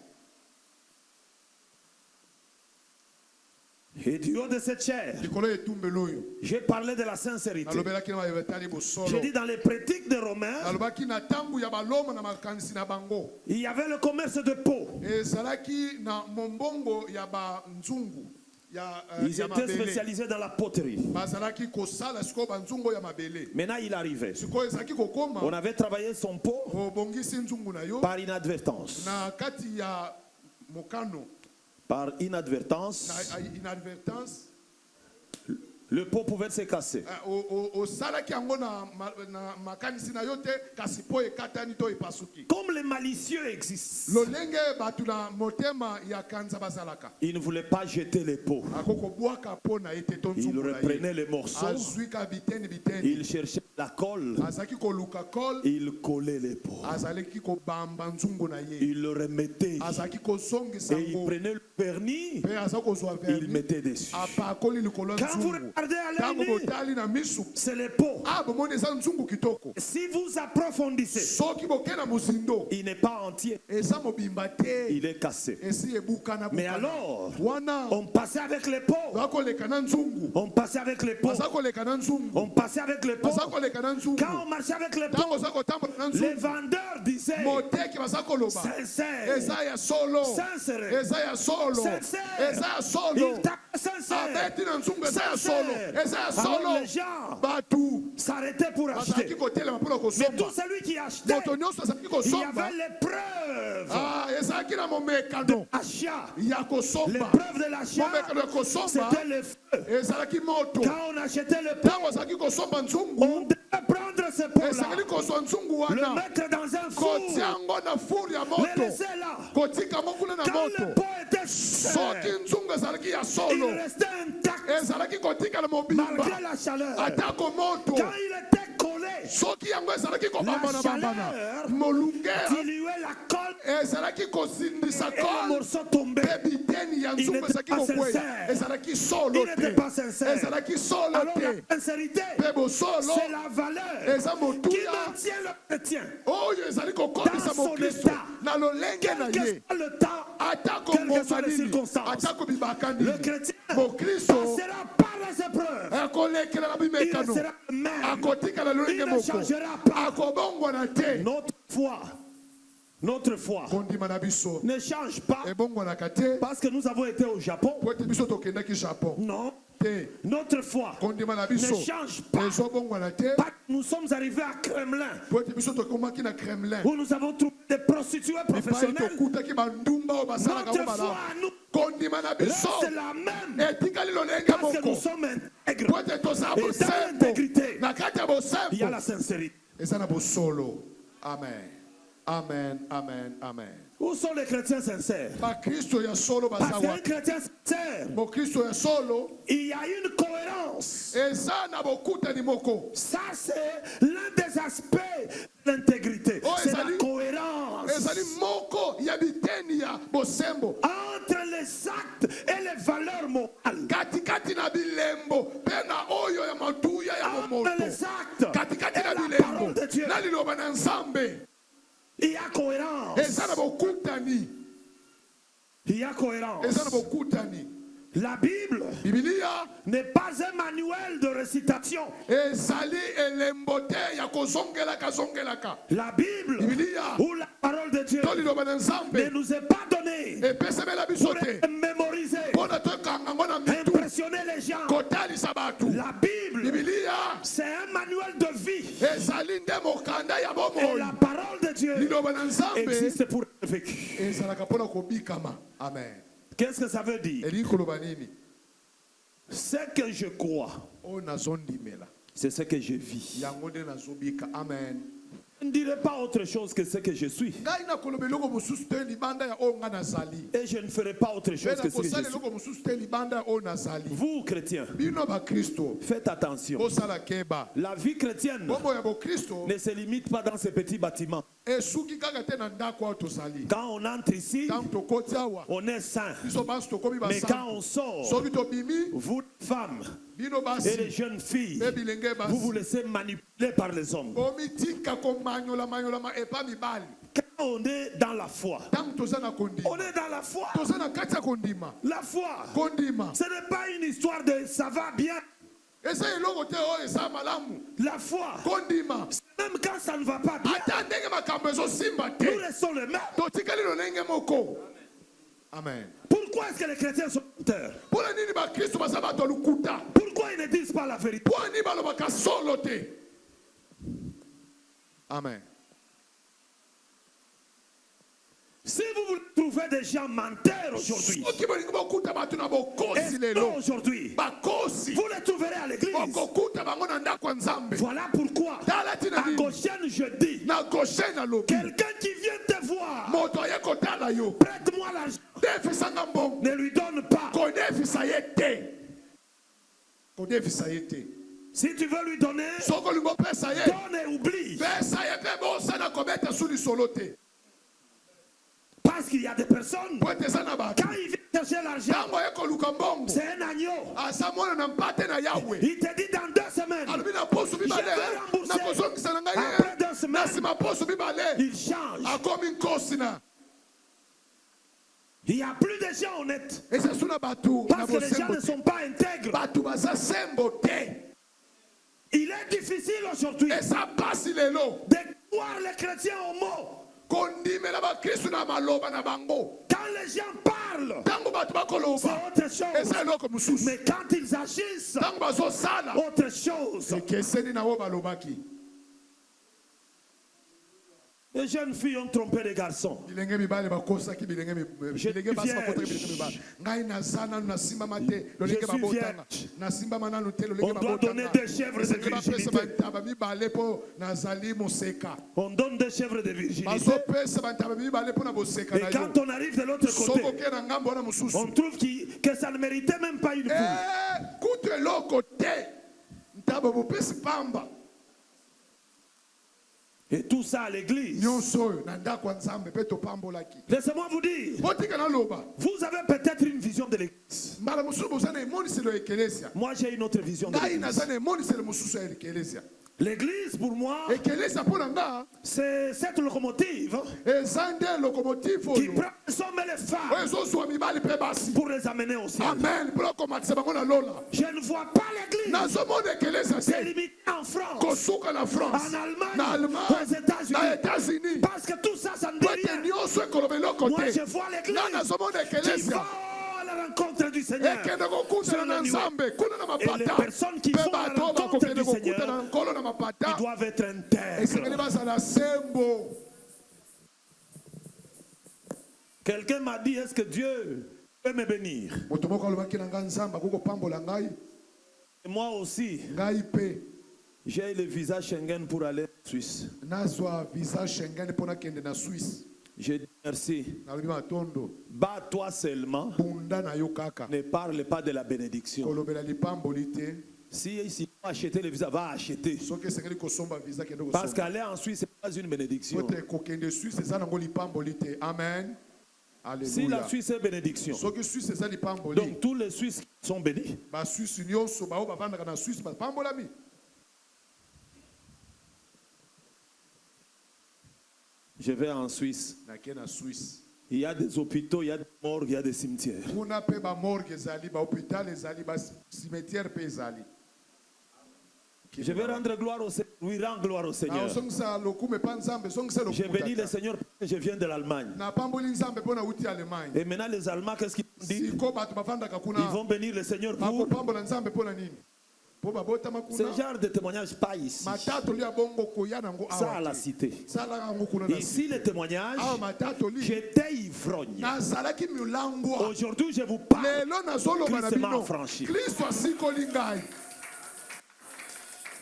Et du haut de cette chair, Likolo ya etumbelo oyo. j'ai parlé de la sincérité. Nalobelaki na bayo etali bosolo. J'ai dit dans les pratiques de Romains, Nalobaki na ntango ya baloma na makanisi na bango. il y avait le commerce de peau. Ezalaki na mombongo ya banzungu. Ya Ils ya étaient mabele. spécialisés dans la poterie. Bazalaki kosala sikoyo banzungu ya mabele. Maintenant, il arrivait. Sikoyo ezalaki On kokoma avait travaillé son pot obongisi nzungu na yo par inadvertance. na kati ya mokano Par inadvertance, na inadvertance. le pot pouvait se casser. Osalaki yango na makanisi na yo te kasi po ekatani to epasuki. Comme les malicieux existent, Lolenge batu na motema ya kanza bazalaka. il ne voulait pas jeter les pots. Akoko bwaka po na ete to Il nzungu na ye. reprenait les morceaux, Azwika biteni biteni. il cherchait la colle, Azaki koluka kol. il collait les pots. Azalaki kobamba nzungu na ye. Il le remettait Azaki kozongisa et il ngo. prenait le vernis, Pe aza kozwa il vernis. mettait dessus. Apakoli likolo Quand vous nzungu. regardez à Tango l'œil nu, botali na misu. c'est les pots. Ah bomoni eza nzungu kitoko. Si vous approfondissez, Soki boke na mozindo. il n'est pas entier, Eza mobimba te. il est cassé. Esi ebukana Mais bukana. alors, Wana on passait avec les pots, bakoleka na nzungu. on passait avec les pots, Baza koleka na nzungu. on passait avec les pots. Baza koleka na nzungu. Quand on marchait avec les Tango pots, oza kotambola na les nzungu. vendeurs disaient Moteki baza koloba. sincère, Eza ya solo. sincère, Eza ya solo. sincère. Eza ya solo. Il t'a sincère. Abeti na nzungu eza ya solo. Sincère. Eza ya Alors solo. les gens Batu s'arrêtaient pour bazalaki acheter. kotelema mpona Mais tout kosomba. celui qui achetait, Moto nyonso azalaki il y kosomba. avait les preuves Ah, ezalaki na momekano d'achat. ya Les kosomba. preuves de l'achat, Momekano ya kosomba c'était le feu. ezalaki moto. Quand on achetait le pot, Ntango azalaki kosomba on nzungu, devait prendre ce pot-là, ezalaki kozwa nzungu le wana mettre dans un four, kotia yango na furi ya le moto, laisser là. kotika yango kuna na Quand le moto. pot était Soki fait, nzungu ezalaki ya il solo, restait intact ezalaki kotika na mobimba malgré la chaleur. atako moto. Quand il était collé, Soki yango ezalaki kobambana bambana, chaleur molungera diluait la colle ezalaki kosindisa et le kol. morceau tombait. Pe biteni ya Il nzungu n'était ezalaki pas kokwea, sincère. ezalaki solo Il n'était te, pas sincère. ezalaki solo Alors te. la sincérité, Pe bosolo c'est la valeur eza qui motuya maintient le chrétien. oyo ezali kokomisa Dans son mokristo état. na lolenge na Quel que ye. soit le temps, Atako quelles que soient les ngoma nini, circonstances, atako bibaka le nini, chrétien mokristo passera par les épreuves. akolekelaka Il bimekano, sera même. akotika na lolenge Il ne moko, changera pas. akobongwana te. Notre foi Kondima na biso ne change pas ebongwanaka te parce que nous avons été au Japon. po ete biso tokendaki Japon Non. te. Notre foi Kondima na ne biso change pas. ezobongwana te Parce que nous sommes arrivés à Kremlin po ete biso tokomaki na Kremlin où nous avons trouvé des prostituées epai professionnelles. tokutaki bandumba oyo basalaka Notre ngo foi malamu. à nous Kondima na biso reste la même etikali lolenge parce que nous moko sommes intègres. po ete toza Et dans bosembo l'intégrité, na kati ya il y a la bosembo sincérité. eza na bosolo. Amen, amen, amen, amen. Où sont les chrétiens sincères? Bakristo ya solo baza Parce qu'un wapi? chrétien sincère, Mokristo ya solo il y a une cohérence. eza na bokutani moko. Ça, c'est l'un des aspects de l'intégrité. Oh, C'est la ezali- cohérence ezali moko ya biteni ya bosembo entre les actes et les valeurs morales. katikati na bilembo mpe na oyo ya matuya ya Entre momoto, les actes katikati et na la bilembo parole de Dieu, na liloba na nzambe il y a cohérence. eza na bokutani. Il y a cohérence. eza na bokutani. La Bible Biblia n'est pas un manuel de récitation. ezali elembo te ya kozongelaka zongelaka. La Bible Biblia ou la parole de Dieu to liloba na ne nzambe nous est pas donnée epesemela biso pour te être mémorisée, mpona toyokanga ngo na mitu impressionner les gens. kotalisa bato. La Bible, Biblia c'est un manuel de vie. ezali nde mokanda ya Et bomoi. la parole de Dieu liloba na nzambe existe pour être vécue. ezalaka mpona kobikama. Amen. Qu'est-ce que ça veut dire? elingi koloba nini? Ce que je crois, oyo nazondimela c'est ce que je vis. yango nde nazobika. Amen. Je ne dirai pas autre chose que ce que je suis. ngai nakoloba eloko mosusu te libanda ya oyo ngai nazali. Et je ne ferai pas autre mpe chose que ce que je nakosala suis. eloko mosusu te libanda ya oyo nazali. Vous, chrétiens, bino bakristo faites attention. bosala keba. La vie chrétienne bombo ya bokristo ne se limite pas dans ces petits bâtiments. esuki kaka te na ndako awa tozali. Quand on entre ici, ntango tokoti awa on est saint. biso basi tokomi Mais quand basantu. on sort, soki tobimi vous, femmes bino et les basi jeunes filles, mpe bilenge vous vous basi laissez manipuler par les hommes. bomitika komanyolamanyola epa mibali. Quand on est dans la foi, ntango toza na on kondima est dans la foi. toza na kati ya kondima. La foi, kondima ce n'est pas une histoire de ça va bien. eza eloko te oyo eza malamu. La foi, kondima même quand ça ne va pas bien, ata ndenge makambo ezosimba te nous restons les mêmes. totikali lolenge moko. Amen. Pourquoi est-ce que les chrétiens sont menteurs? mpona nini bakristo baza bato ya lokuta? Pourquoi ils ne disent pas la vérité? mpona nini balobaka solo te? Amen. Si vous voulez trouver des gens menteurs aujourd'hui, soki bolingi bokuta bato na bokosi et lelo aujourd'hui, bakosi vous les trouverez à l'église. bokokuta bango na ndako ya nzambe. Voilà pourquoi, tala tina à nini Goshen, je dis, na goshen alobi quelqu'un qui vient te voir, moto aye kotala yo prête-moi l'argent, defisanga mbongo ne lui donne pas. kodefisa ye te. kodefisa ye te. Si tu veux lui donner, soki olingi opesa ye donne et oublie. pesa ye mpe bosana kobeta su lisolo te. Parce qu'il y a des personnes, po ete eza na bato quand ils viennent chercher l'argent, ntango aye koluka mbongo c'est un agneau. aza mwana na mpate na yawe Il te dit dans 2 semaines, alobi na poso mibale Je vais rembourser. nakozongisa na ngai après 2 na semaines, nsima poso mibale il change. akomi nkosi na Il n'y a plus de gens honnêtes. eza su na bato na Parce que les gens bosembo ne te. sont pas intègres. bato baza sembo te. Il est difficile aujourd'hui eza pasi lelo de croire les chrétiens au mot. kondimela bakristu na maloba na bango. Quand les gens parlent, ntango bato c'est bakoloba autre chose. eza eloko mosusu. Mais quand ils agissent, ntango bazosala autre chose. ekeseni na oyo balobaki. Les jeunes filles ont trompé les garçons. bilenge mibale bakosaki bilenge bilenge basi bakotaki bilenge vierge. mibale. ngai naza nanu nasimbama te Je lolenge suis babotanga vierge. nasimbama nanu te lolenge On doit donner babotanga. des chèvres de Esengeli bapesa virginité. bantaba mibale mpo nazali moseka. On donne des chèvres de virginité. bazopesa bantaba mibale mpo na boseka na Et yo. quand on arrive de l'autre soki côté, okei na ngambo wana mosusu on trouve que ça ne méritait même pas une poule. kutu eloko te ntaba bopesi pamba. Et tout ça à l'église. nyonso oyo na ndako ya nzambe mpe topambolaki. Laissez-moi vous dire, botika naloba vous avez peut-être une vision de l'église. mbala mosusu boza na emoniselo ya ekelesia. Moi, j'ai une autre vision de ngai l'église. naza na emoniselo mosusu ya ekelesia. L'église, pour moi, ekelesia mpo na nga c'est cette locomotive eza nde lokomotive qui oyo prend les hommes et les oyo femmes ezozwa mibali mpe basi. pour les amener au ciel. amen mpona komatisa bango na lola. Je ne vois pas l'église nazomona ekelesia se te limiter en France, kosuka na france en Allemagne, na aux allemagne na États-Unis. états-unis Parce que tout ça, ça ne dit po ete rien. nyonso ekoloba eloko Moi, je te. vois l'église nga nazomona qui ekelesia va à la rencontre du Seigneur. ekende kokutana na nzambe kuna na Et les mapata personnes qui mpe vont à la bato rencontre bakokende du kokutana Seigneur, na nkolo na ils mapata doivent être esengeli intègres. bazala sembo. Quelqu'un m'a dit, est-ce que Dieu peut me bénir? moto moko alobaki na ngai nzambe akoki kopambola ngai. Et moi aussi, ngai mpe j'ai le visa Schengen pour aller en Suisse. nazwa visa Schengen mpo nakende na Suisse. Je dis merci. nalobi matondo Bats-toi seulement. bunda na yo kaka Ne parle pas de la bénédiction. kolobela lipamboli te. Si ici va acheter le visa, va acheter. soki esengeli kosomba visa kende Parce kosomba qu'aller en Suisse, ce n'est pas une bénédiction. pote kokende Suisse eza nango lipamboli te. amen. Si la Alléluia. Suisse est bénédiction, soki Suisse eza lipamboli donc tous les Suisses sont bénis. basuisse nyonso bao bavandaka na Suisse bapambolami. Je vais en Suisse. nake na Suisse Il y a des hôpitaux, il y a des morgues, il y a des cimetières. kuna pe ba morgue ezali ba hôpital ezali ba cimetière pe ezali. Je vais rendre gloire au Seigneur. Oui, rends gloire au Seigneur. Songisa lokume pa nzambe songisa lokume. J'ai béni le Seigneur parce que je viens de l'Allemagne. Na pamboli nzambe pona uti Allemagne. Et maintenant les Allemands, qu'est-ce qu'ils disent? Siko batu bafandaka kuna. Ils vont bénir le Seigneur pour... Bakopambola nzambe pona nini? Po babota makuna. Ce genre de témoignage pas ici. Matato lia bongo koya nango awa. Ça à la cité. Sala nango kuna na. Ici le témoignage, Ah matato li. j'étais ivrogne. Na salaki mulangwa. Aujourd'hui je vous parle. Lelo na zolo bana Christ m'a bino. affranchi. Kristo asikolingai.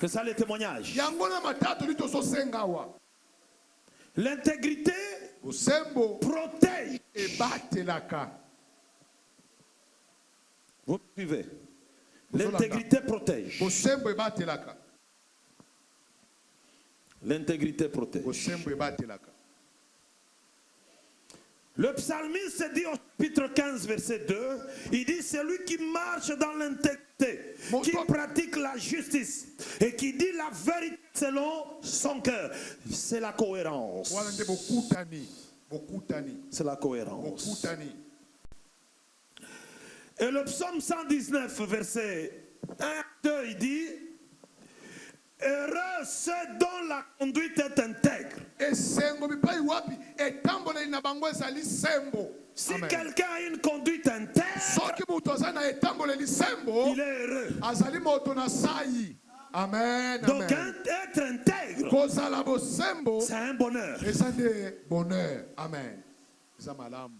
C'est ça le témoignage. Yango na matato li toso sengawa. L'intégrité Bosembo protège. ebatelaka. Vous suivez? L'intégrité protège. Bosembo ebatelaka. L'intégrité protège. Bosembo ebatelaka. Le psalmiste dit au chapitre 15, verset 2, il dit celui qui marche dans l'intégrité, qui pratique la justice et qui dit la vérité selon son cœur. C'est la cohérence. Wala nde bokutani. Bokutani. C'est la cohérence. Bokutani. Et le psaume 119, verset 1, 2, il dit heureux ceux dont la conduite est intègre. Esengo bipai wapi etambola ina bango ezali sembo. Si quelqu'un a une conduite intègre, Soki mutu aza na etambola lisembo il est heureux. azali moto na sai. Amen. Donc Amen. être intègre, Kozala bosembo c'est un bonheur. eza nde bonheur. Amen. Eza malamu.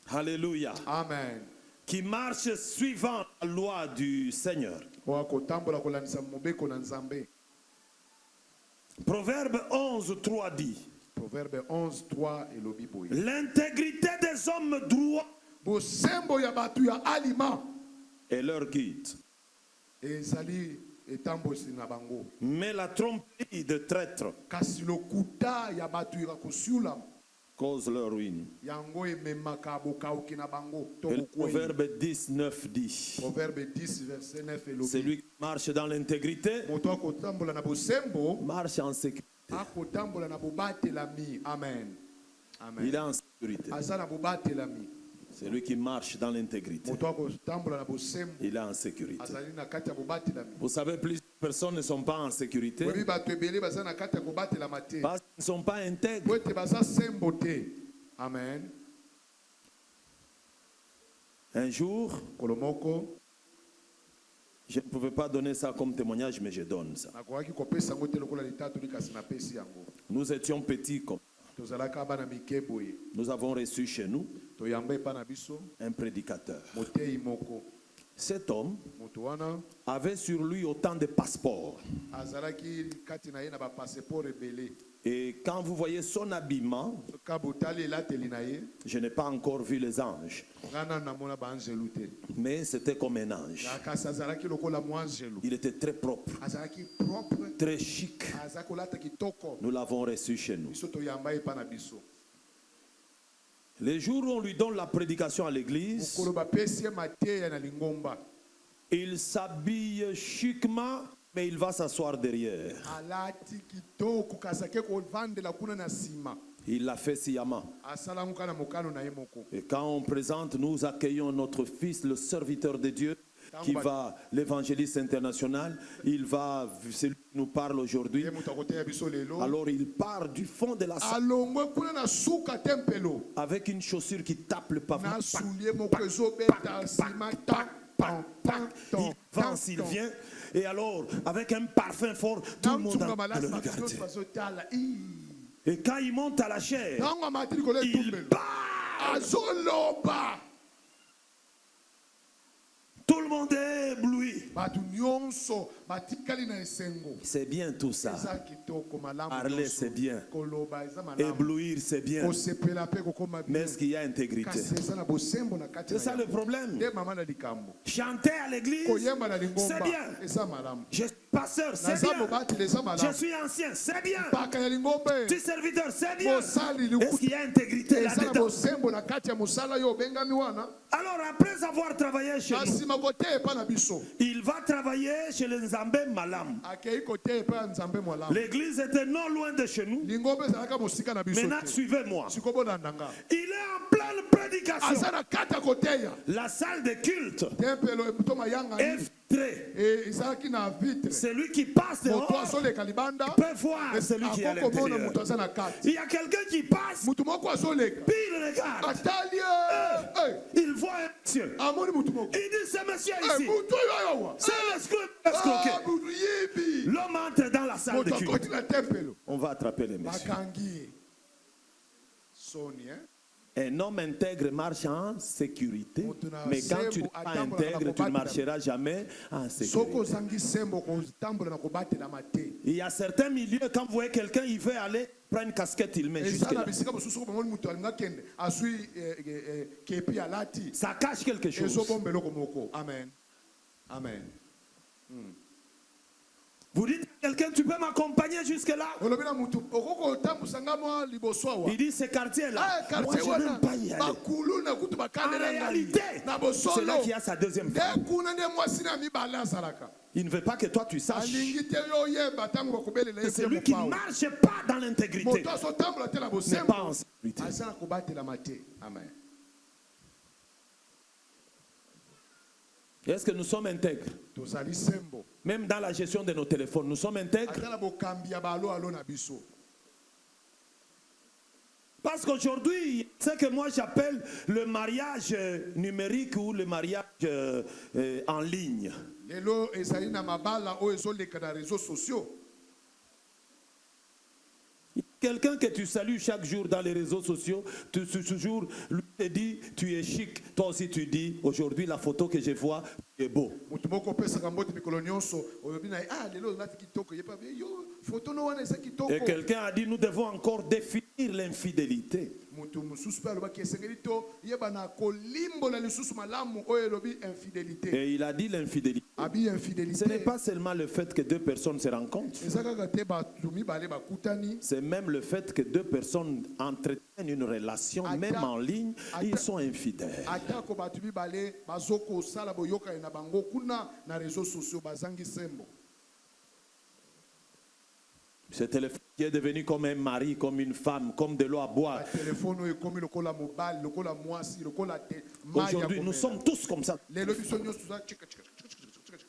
Alléluia. Amen. Qui marche suivant la loi du Seigneur. Oya kotambola kolandisa mobeko na Nzambe. Proverbe 11, 3 dit Proverbe 11, 3 elobi boye. l'intégrité des hommes droits Bosembo ya batu ya alima est leur guide, ezali etambosi na bango. mais la tromperie de traîtres Kasi lokuta ya batu ya kosiula cause leur ruine. yango ememaka bokauki na bango. Et le Proverbe 10, 9 dit Proverbe 10, verset 9 elobi. celui qui marche dans l'intégrité Moto akotambola na bosembo marche en sécurité. akotambola na bobatelami. Amen. Amen. Il est en sécurité. Aza na bobatelami. Celui qui marche dans l'intégrité, Moto akotambola na bosembo il est en sécurité. azali na kati ya bobatelami. Vous savez, plusieurs personnes ne sont pas en sécurité Webi bato ebele baza na kati ya kobatelama te. parce qu'ils ne sont pas intègres. Po ete baza sembo te. Amen. Un jour, Kolomoko je ne pouvais pas donner ça comme témoignage, mais je donne ça. nakokaki kopesa yango te lokola litatu likasi napesi yango. Nous étions petits comme Tozalaka bana mike boye. nous avons reçu chez nous Toyamba epa na biso un prédicateur. motei moko. Cet homme Moto wana avait sur lui autant de passeports. azalaki kati na ye na bapasseport ebele. Et quand vous voyez son habillement, Soka botali elateli na ye je n'ai pas encore vu les anges, ngana namona baanjelu te. mais c'était comme un ange. Kasi azalaki lokola mwanjelu. Il était très propre, Azalaki propre. très chic. Azalaki kolata kitoko. Nous l'avons reçu chez nous. Biso toyamba epa na biso. Les jours où on lui donne la prédication à l'église, Mokolo bapesi ye mateya na lingomba. il s'habille chiquement, mais il va s'asseoir derrière. Alati kitoko kasake kovandela kuna na sima. Il l'a fait sciemment. Asala ngo kana mokano na ye moko. Et quand on présente, nous accueillons notre fils, le serviteur de Dieu, qui va, l'évangéliste international, il va, celui qui nous parle aujourd'hui. Ye moto akoteya biso lelo. Alors il part du fond de la salle Alongwe kuna na suka tempelo. avec une chaussure qui tape le pavement. Na soulier moko ezobeta sima tak tak tak Il avance, il vient. Et alors, avec un parfum fort, tout le monde a le regarder. Et quand il monte à la chair, il bat. Azoloba. Tout le monde est ébloui. Batu nyonso batikali na esengo. C'est bien tout ça. Eza kitoko malamu. Parler, c'est bien. Koloba eza malamu. Éblouir, c'est bien. Osepela pe kokoma bien. Mais est-ce qu'il y a intégrité? Kasi eza na bosembo na kati. C'est ça le problème. De mama na likambo. Chanter à l'église, Koyemba na lingomba. c'est bien. Eza malamu. Je suis pasteur, c'est Naza bien. mobati eza Je malamu. suis ancien, c'est bien. Paka ya lingombe. Je suis serviteur, c'est bien. Mosali Est-ce qu'il y a intégrité eza na là-dedans? bosembo na kati ya mosala yo bengami wana. Alors après avoir travaillé chez nous, Asima kote epa na biso. il va travailler chez les Nzambé Malam. Akei kote epa ya nzambe mwalamu. L'église était non loin de chez nous. Lingombe ezalaka mosika na biso. Maintenant, suivez-moi. Sikobona ndanga. Il est en pleine prédication. aza na kati ya koteya La salle de culte tempelo to mayanga est vitrée. ezalaki na vitre Celui qui passe moto dehors azoleka libanda peut voir celui qui est à akokomona l'intérieur. moto aza na kati Il y a quelqu'un qui passe, motu moko azoleka puis il regarde. atali Il voit un monsieur. amoni motu moko Il dit, c'est monsieur ici. motu oyo awa C'est l'escroqué. motu yibi L'homme entre dans la salle de moto culte. akoti na tempelo On va attraper les messieurs. bakangi ye soni Un homme intègre marche en sécurité, mais quand tu n'es pas intègre, tu ne marcheras jamais en soko sécurité. ozangi sembo kotambola na kobatela te Il y a certains milieux, quand vous voyez quelqu'un, il veut aller prendre une casquette, il met jusque eza na là. bisika mosusu ko bamoni moto alinga kende azwi kepi alati Ça cache quelque chose. ezobomba eloko moko amen amen Vous dites à quelqu'un, tu peux m'accompagner jusque là? olobi na motu okoko otambusanga mwa liboso awa Il dit, ce quartier-là, moi quartier je wana n'aime pas y aller. bakulu na kutu En bakandela ngai réalité, na c'est là bosolo qu'il y a sa deuxième nde femme. kuna nde mwasi na mibale azalaka Il ne veut pas que toi tu saches. alingi te yo oyeba ntango bakobelela ye C'est te celui qui ne mopawa marche pas dans l'intégrité. moto azotambola te na N'est pas bosembo en sécurité. aza na kobatelama te amen Est-ce que nous sommes intègres? tozali sembo Même dans la gestion de nos téléphones, nous sommes intègres. ata na bokambi ya baalo na biso Parce qu'aujourd'hui, c'est que moi j'appelle le mariage numérique ou le mariage en ligne. lelo ezali na mabala oyo ezoleka na réseaux sociaux Quelqu'un que tu salues chaque jour dans les réseaux sociaux, toujours lui te dit tu es chic, toi aussi tu dis aujourd'hui la photo que je vois est beau. motu moko opesaka mbote mikolo nyonso oyobi na ye lelo olati kitoko ye pa yo foto no wana eza kitoko Et quelqu'un a dit nous devons encore définir l'infidélité. motu mosusu mpe alobaki esengeli to yebana kolimbola lisusu malamu oyo elobi infidélité Et il a dit l'infidélité. abi Ce n'est infidélité pas seulement le fait que deux personnes se rencontrent, eza kaka te bato mibale bakutani c'est même le fait que deux personnes entretiennent une relation, même en ligne, ils sont infidèles. atako bato mibale bazokosala boyokani na bango kuna na réseaux sociaux bazangi sembo Ce téléphone qui est devenu comme un mari, comme une femme, comme de l'eau à boire. batelefone oyo ekomi lokola mobali lokola mwasi lokola te mai ya Aujourd'hui, nous komela. sommes tous comme ça. lelo biso nyonso toza chika, chika, chika, chika, chika, chika.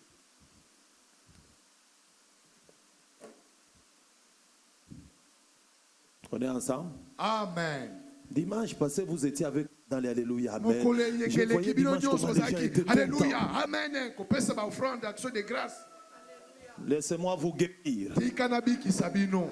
On est ensemble. amen Dimanche passé, vous étiez avec dans les Alléluia. Amen. mokolo Je eyengeleki voyais bino dimanche nyonso comment les gens ozalaki étaient alleluya contents. amen kopesa baofrande action de grâce Laissez-moi vous guérir. tika na bikisa bino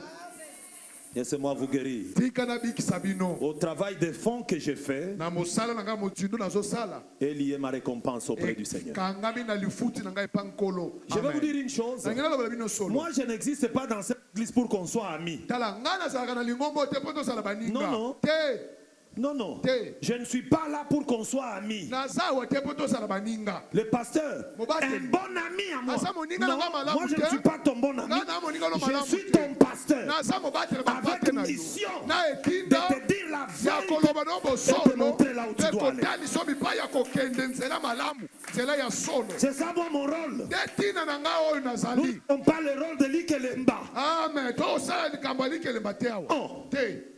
Laissez-moi vous guérir. tika na bikisa bino Au travail de fond que j'ai fait, na mosala na ngai motindo nazosala est lié ma récompense auprès du Seigneur. ekangami na lifuti na ngai epa nkolo Je vais vous dire une chose. nangela lobela bino solo Moi, je n'existe pas dans cette église pour qu'on soit amis. tala ngai nazalaka na lingombo te mpo tosala baninga Non, non. te Non, non. Te. Je ne suis pas là pour qu'on soit amis. naza awa te mpo tosala baninga Le pasteur, Mobateli. un bon ami à moi. Asa moninga Non, na nga malamu moi je te. ne suis pas ton bon ami. Nga na moninga no Je malamu suis te. ton pasteur. naza mobatela bapate Avec na yo mission na de etinda te dire la ya vérité. koloba no Et te bosolo montrer là où tu mpe dois aller. kotalisa bipai ya kokende nzela malamu nzela ya solo C'est ça moi, mon rôle. nde ntina na ngai oyo Nous nazali n'avons pas le rôle de Likelemba. amen tosala likambo ya likelemba te awa Oh. te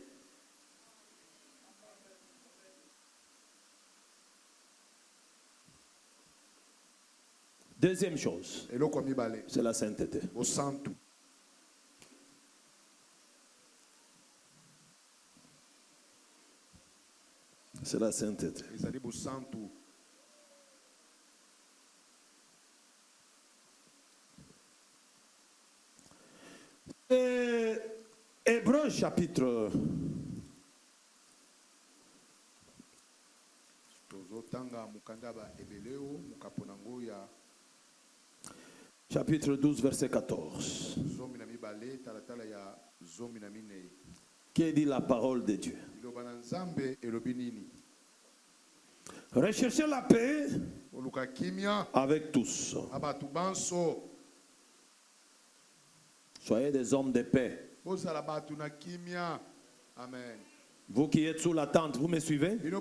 Deuxième chose, eloko ya mibale c'est la sainteté. bosantu C'est la sainteté. ezali bosantu Et Hébreux chapitre tozotanga mokanda ba ebele o mokapo nango ya chapitre 12 verset 14 zomi na mibale talatala ya zomi na minei qui dit la parole de Dieu. liloba na nzambe elobi nini Recherchez la paix oluka kimia avec tous. na bato banso Soyez des hommes de paix. bozala bato na kimia amen Vous qui êtes sous la tente, vous me suivez? Si vous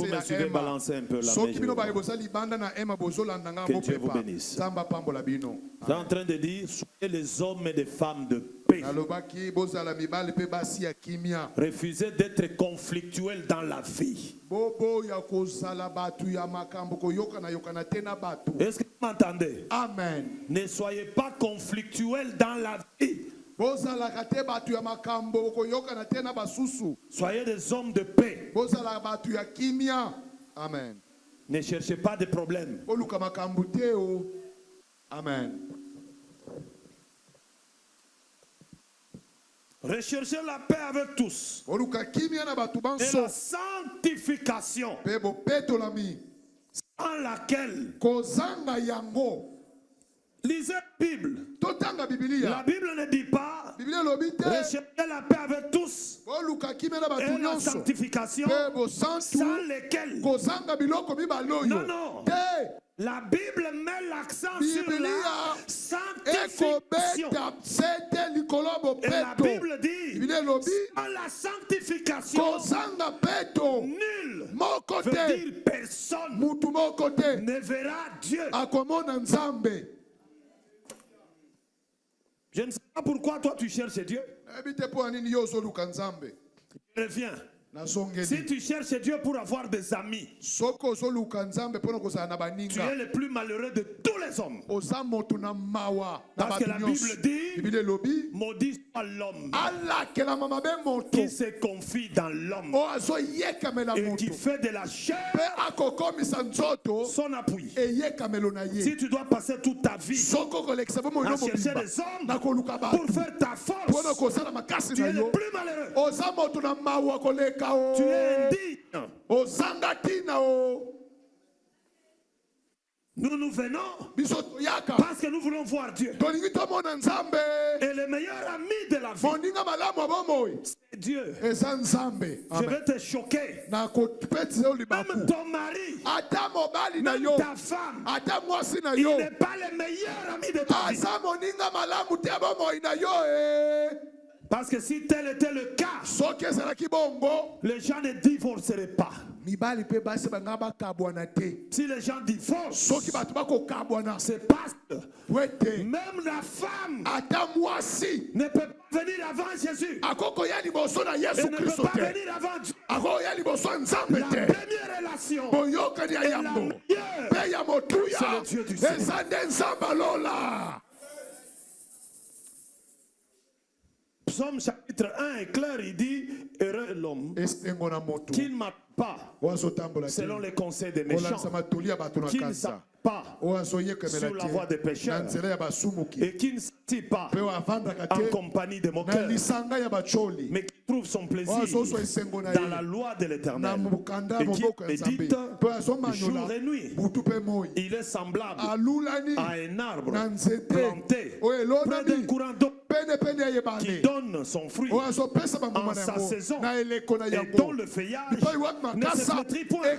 me suivez, balancez un peu la main. Que Dieu vous bénisse. Je suis en train de dire, soyez les hommes et les femmes de paix. Refusez d'être conflictuels dans la vie. Est-ce que vous m'entendez? Amen. Ne soyez pas conflictuels dans la vie. Soyez des hommes de paix. Amen. Ne cherchez pas de problèmes. Amen. Recherchez la paix avec tous. Et la sanctification sans laquelle lisez la Bible. La Bible ne dit pas recherchez la paix avec tous et la sanctification sans lesquelles. Non, non. La Bible met l'accent sur la sanctification. Et la Bible dit sans la sanctification, nul, veut dire personne, ne verra Dieu. Je ne sais pas pourquoi toi tu cherches Dieu. Je reviens. Si tu cherches Dieu pour avoir des amis, tu es le plus malheureux de tous les hommes. Parce que la Bible dit, maudit soit l'homme qui se confie dans l'homme et qui fait de la chair son appui. Si tu dois passer toute ta vie à chercher des hommes pour faire ta force, tu es le plus malheureux. Tu es indigne. Nous venons parce que nous voulons voir Dieu. Et le meilleur ami de la vie, c'est Dieu. Je vais te choquer. Même ton mari, même ta femme, il n'est pas le meilleur ami de ta vie. Parce que si tel était le cas, les gens ne divorceraient pas. Si les gens divorcent, c'est parce que même la femme ne peut pas venir avant Jésus. Elle ne peut pas venir avant Dieu. La première relation est la meilleure. C'est le Dieu du ciel. Psaume chapitre 1 est clair, il dit heureux l'homme qui ne marche pas selon les conseils des méchants, qui ne s'appuie pas sur la voie des pécheurs et qui ne s'attire pas en compagnie des moqueurs, mais qui trouve son plaisir dans la loi de l'Éternel et qui médite jour et nuit. Il est semblable à un arbre planté près d'un courant d'eau qui donne son fruit en sa saison et dont le feuillage ne se flétrit point.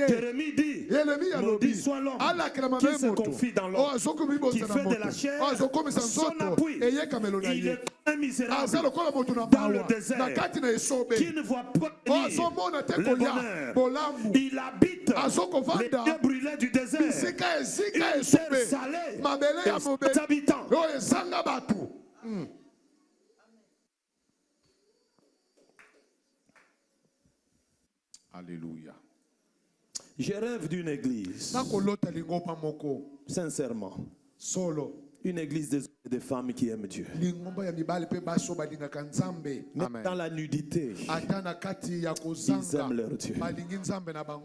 Jérémie dit, maudit soit l'homme qui se confie dans l'homme, qui fait de la chair son appui. Il est un misérable dans le désert, qui ne voit pas venir le bonheur. Il habite les lieux brûlés du désert, une terre salée et sans habitants. Alléluia. Je rêve d'une église, sincèrement, une église des femmes qui aiment Dieu. Même dans la nudité, ils aiment leur Dieu.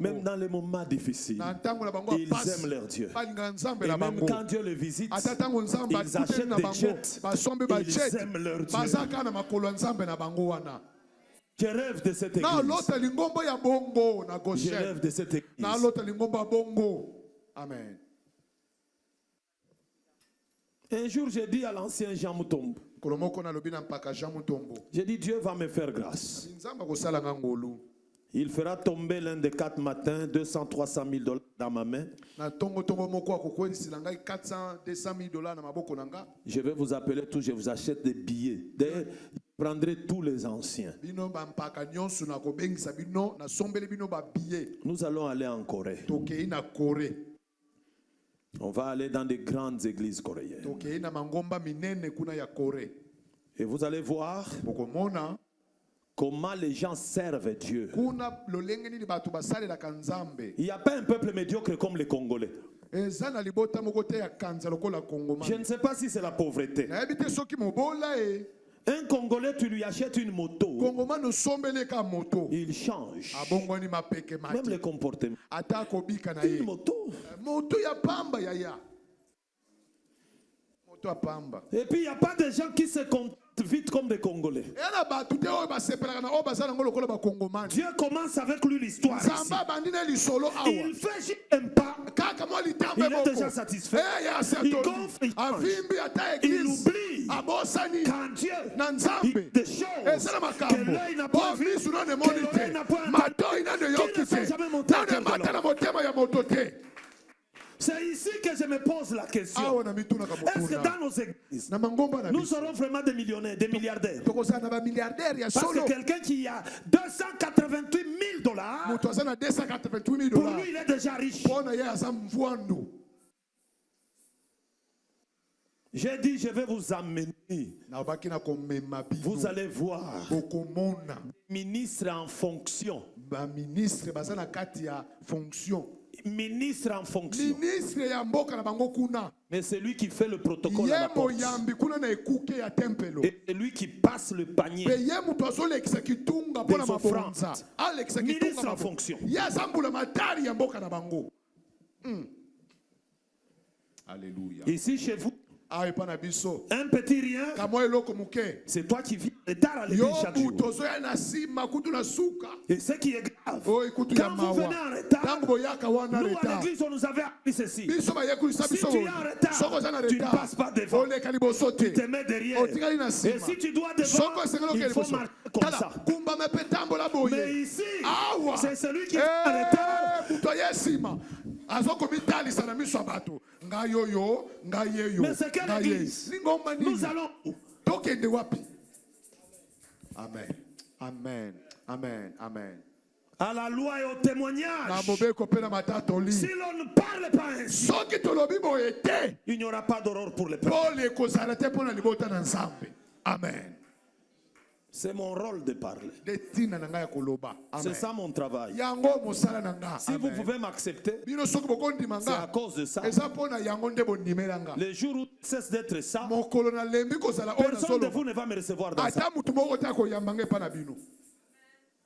Même dans les moments difficiles, ils aiment leur Dieu. Et même quand Dieu les visite, ils achètent des jets, ils aiment leur Dieu. Je rêve de cette église. Je rêve de cette église. Amen. Un jour, j'ai dit à l'ancien Jean Moutombo, j'ai dit, Dieu va me faire grâce. Il fera tomber l'un des 4 matins 200-300 000 dollars dans ma main. Je vais vous appeler tous, je vous achète des billets. D'ailleurs, je prendrai tous les anciens. Nous allons aller en Corée. On va aller dans des grandes églises coréennes. Et vous allez voir comment les gens servent Dieu. Il n'y a pas un peuple médiocre comme les Congolais. Je ne sais pas si c'est la pauvreté. Un Congolais, tu lui achètes une moto, il change. Même les comportements. Une moto. Et puis il n'y a pas de gens qui se comportent vite comme des Congolais. Dieu commence avec lui l'histoire ici. Il fait juste un pas. Il est déjà satisfait. Il gonfle, il change. Il oublie quand Dieu il des choses que l'œil n'a pas vu, que l'oreille n'a pas entendu, qui ne sont jamais montées à cœur de l'homme. C'est ici que je me pose la question. Est-ce que dans nos églises, nous serons vraiment des millionnaires, des milliardaires? Parce que quelqu'un qui a 288 000 dollars, pour lui, il est déjà riche. J'ai dit, je vais vous amener. Vous allez voir. Ministre en fonction. Ministre en fonction. Mais c'est lui qui fait le protocole à la porte. Et c'est lui qui passe le panier des offrandes. Ministre en fonction. Alléluia. Ici chez vous, un petit rien, c'est toi qui viens retard à l'église chaque jour. Et ce qui est grave, quand vous venez en retard, nous à l'église on nous avait appris ceci: si tu es en retard, tu ne passes pas devant, tu te mets derrière. Et si tu dois devant, il faut marcher comme ça. Mais ici, c'est celui qui est en retard. Mais c'est quelle église? Nous allons où? Amen. Amen. Amen. Amen. À la loi et au témoignage. Si l'on ne parle pas ainsi, il n'y aura pas d'aurore pour les peuples. Amen. C'est mon rôle de parler. C'est ça mon travail. Si vous pouvez m'accepter, c'est à cause de ça. Les jours où je cesse d'être ça, personne de vous ne va me recevoir dans ça.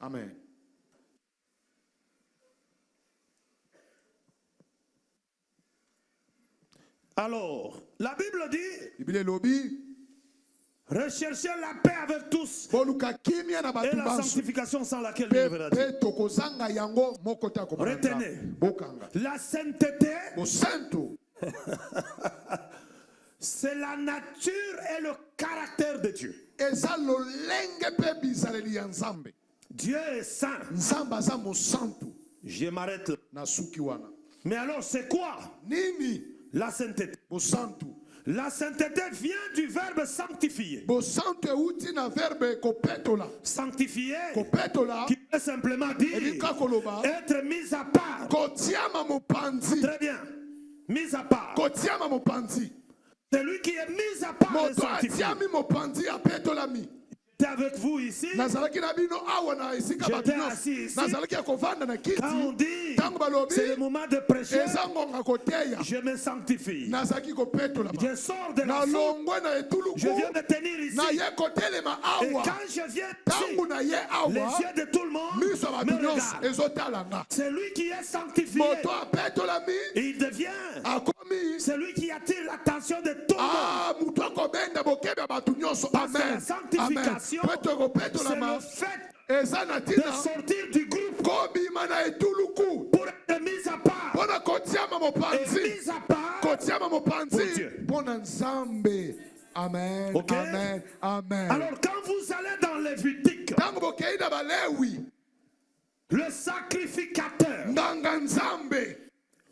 Amen. Alors, la Bible dit: recherchez la paix avec tous et la sanctification sans laquelle Dieu ne verra Dieu. Retenez, la sainteté, c'est la nature et le caractère de Dieu. Dieu est saint. Je m'arrête là. Mais alors c'est quoi la sainteté? La sainteté vient du verbe sanctifier. Sanctifier, qui veut simplement dire être mis à part. Très bien, mis à part. Celui qui est mis à part est sanctifié. J'étais avec vous ici. J'étais assis ici. Quand on dit c'est le moment de prêcher, je me sanctifie. Je sors de la foule. Je viens de tenir ici. Et quand je viens ici, les yeux de tout le monde me regardent. C'est lui qui est sanctifié. Il devient celui qui attire l'attention de tout le monde. Parce que la sanctification, c'est le fait de sortir du groupe pour être mis à part. Et mis à part pour Dieu. Amen. Okay? Amen. Amen. Alors quand vous allez dans Lévitique, Le sacrificateur nganga nzambe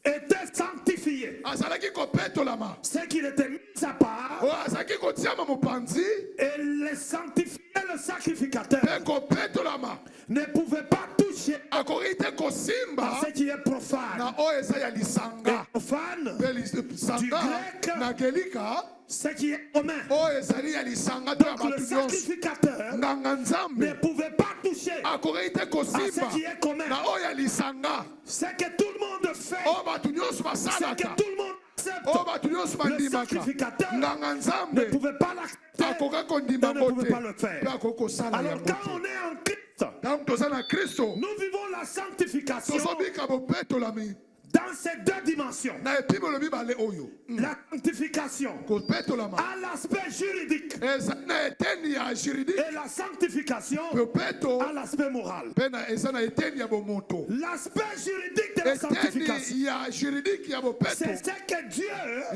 était sanctifié. azalaki kopetolama C'est qu'il était mis à part oyo azalaki kotiama mopanzi et le sanctifié, le sacrificateur, mpe kopetolama ne pouvait pas toucher akoki te à kosimba ce qui est profane. na oyo eza ya Et lisanga profane, mpe lisanga grec, na gelika ce qui est commun. oyo ezali ya lisanga to ya Donc le bato nyonso sacrificateur nganga ne nzambe pouvait pas toucher akoki te à kosimba ce qui est commun. na oyo ya lisanga Ce que tout le monde fait, oyo bato nyonso ce que basalaka tout le monde accepte, oyo bato nyonso le bandimaka sacrificateur nganga ne nzambe pouvait pas l'accepter. akoka kondima Et ne ngo pouvait te pas le faire. mpe akoki kosala Alors yango quand te on est en Christ, ntango toza na kristo nous vivons la sanctification tozobika bopetolami dans ces deux dimensions. na epimelo mibale oyo La sanctification kopetolama à l'aspect juridique eza na eteni ya juridike et la sanctification popeto à l'aspect moral. mpe eza na eteni ya bomoto L'aspect juridique de la sanctification, eteni ya juridike ya bopeto c'est ce que Dieu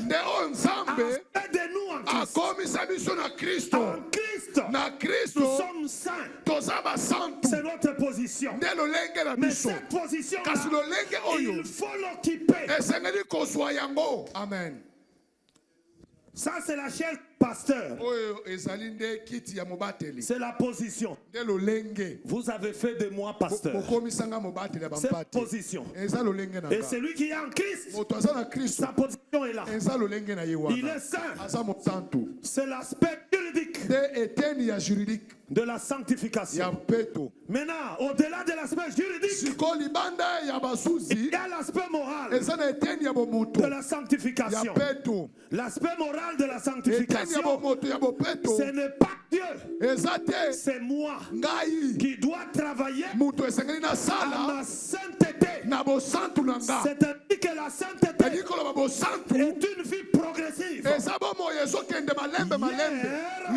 nde oyo a nzambe fait de nous en Christ. akomisa biso na kristo En Christ, na nous kristo sommes saints. toza basantu C'est notre position. nde lolenge na Mais biso cette position-là, kasi lolenge oyo il faut l'occuper. esengeli kozwa yango amen Ça, c'est la chaise du pasteur. oyo ezali nde kiti ya mobateli C'est la position. nde lolenge Vous avez fait de moi pasteur. bokomisanga mobateli ya C'est la bampati position. eza lolenge na Et nga celui qui est en Christ, moto aza na kristo sa position est là. eza lolenge na ye Il wana est saint. aza mosantu C'est l'aspect juridique nde eteni ya juridike de la ya sanctification. mpeto Maintenant, au-delà de l'aspect juridique, sikoyo libanda ya bazuzi il y a l'aspect moral eza na eteni ya bomoto de la ya sanctification. mpeto L'aspect moral de la eteni ya sanctification, bomoto ya bopeto ce n'est pas Dieu, eza te c'est moi ngai qui dois travailler moto esengeli à nasala ma sainteté. na bosantu na nga C'est-à-dire que la sainteté edi koloba bosantu est une vie progressive. eza bomoi ezokende malembe malembe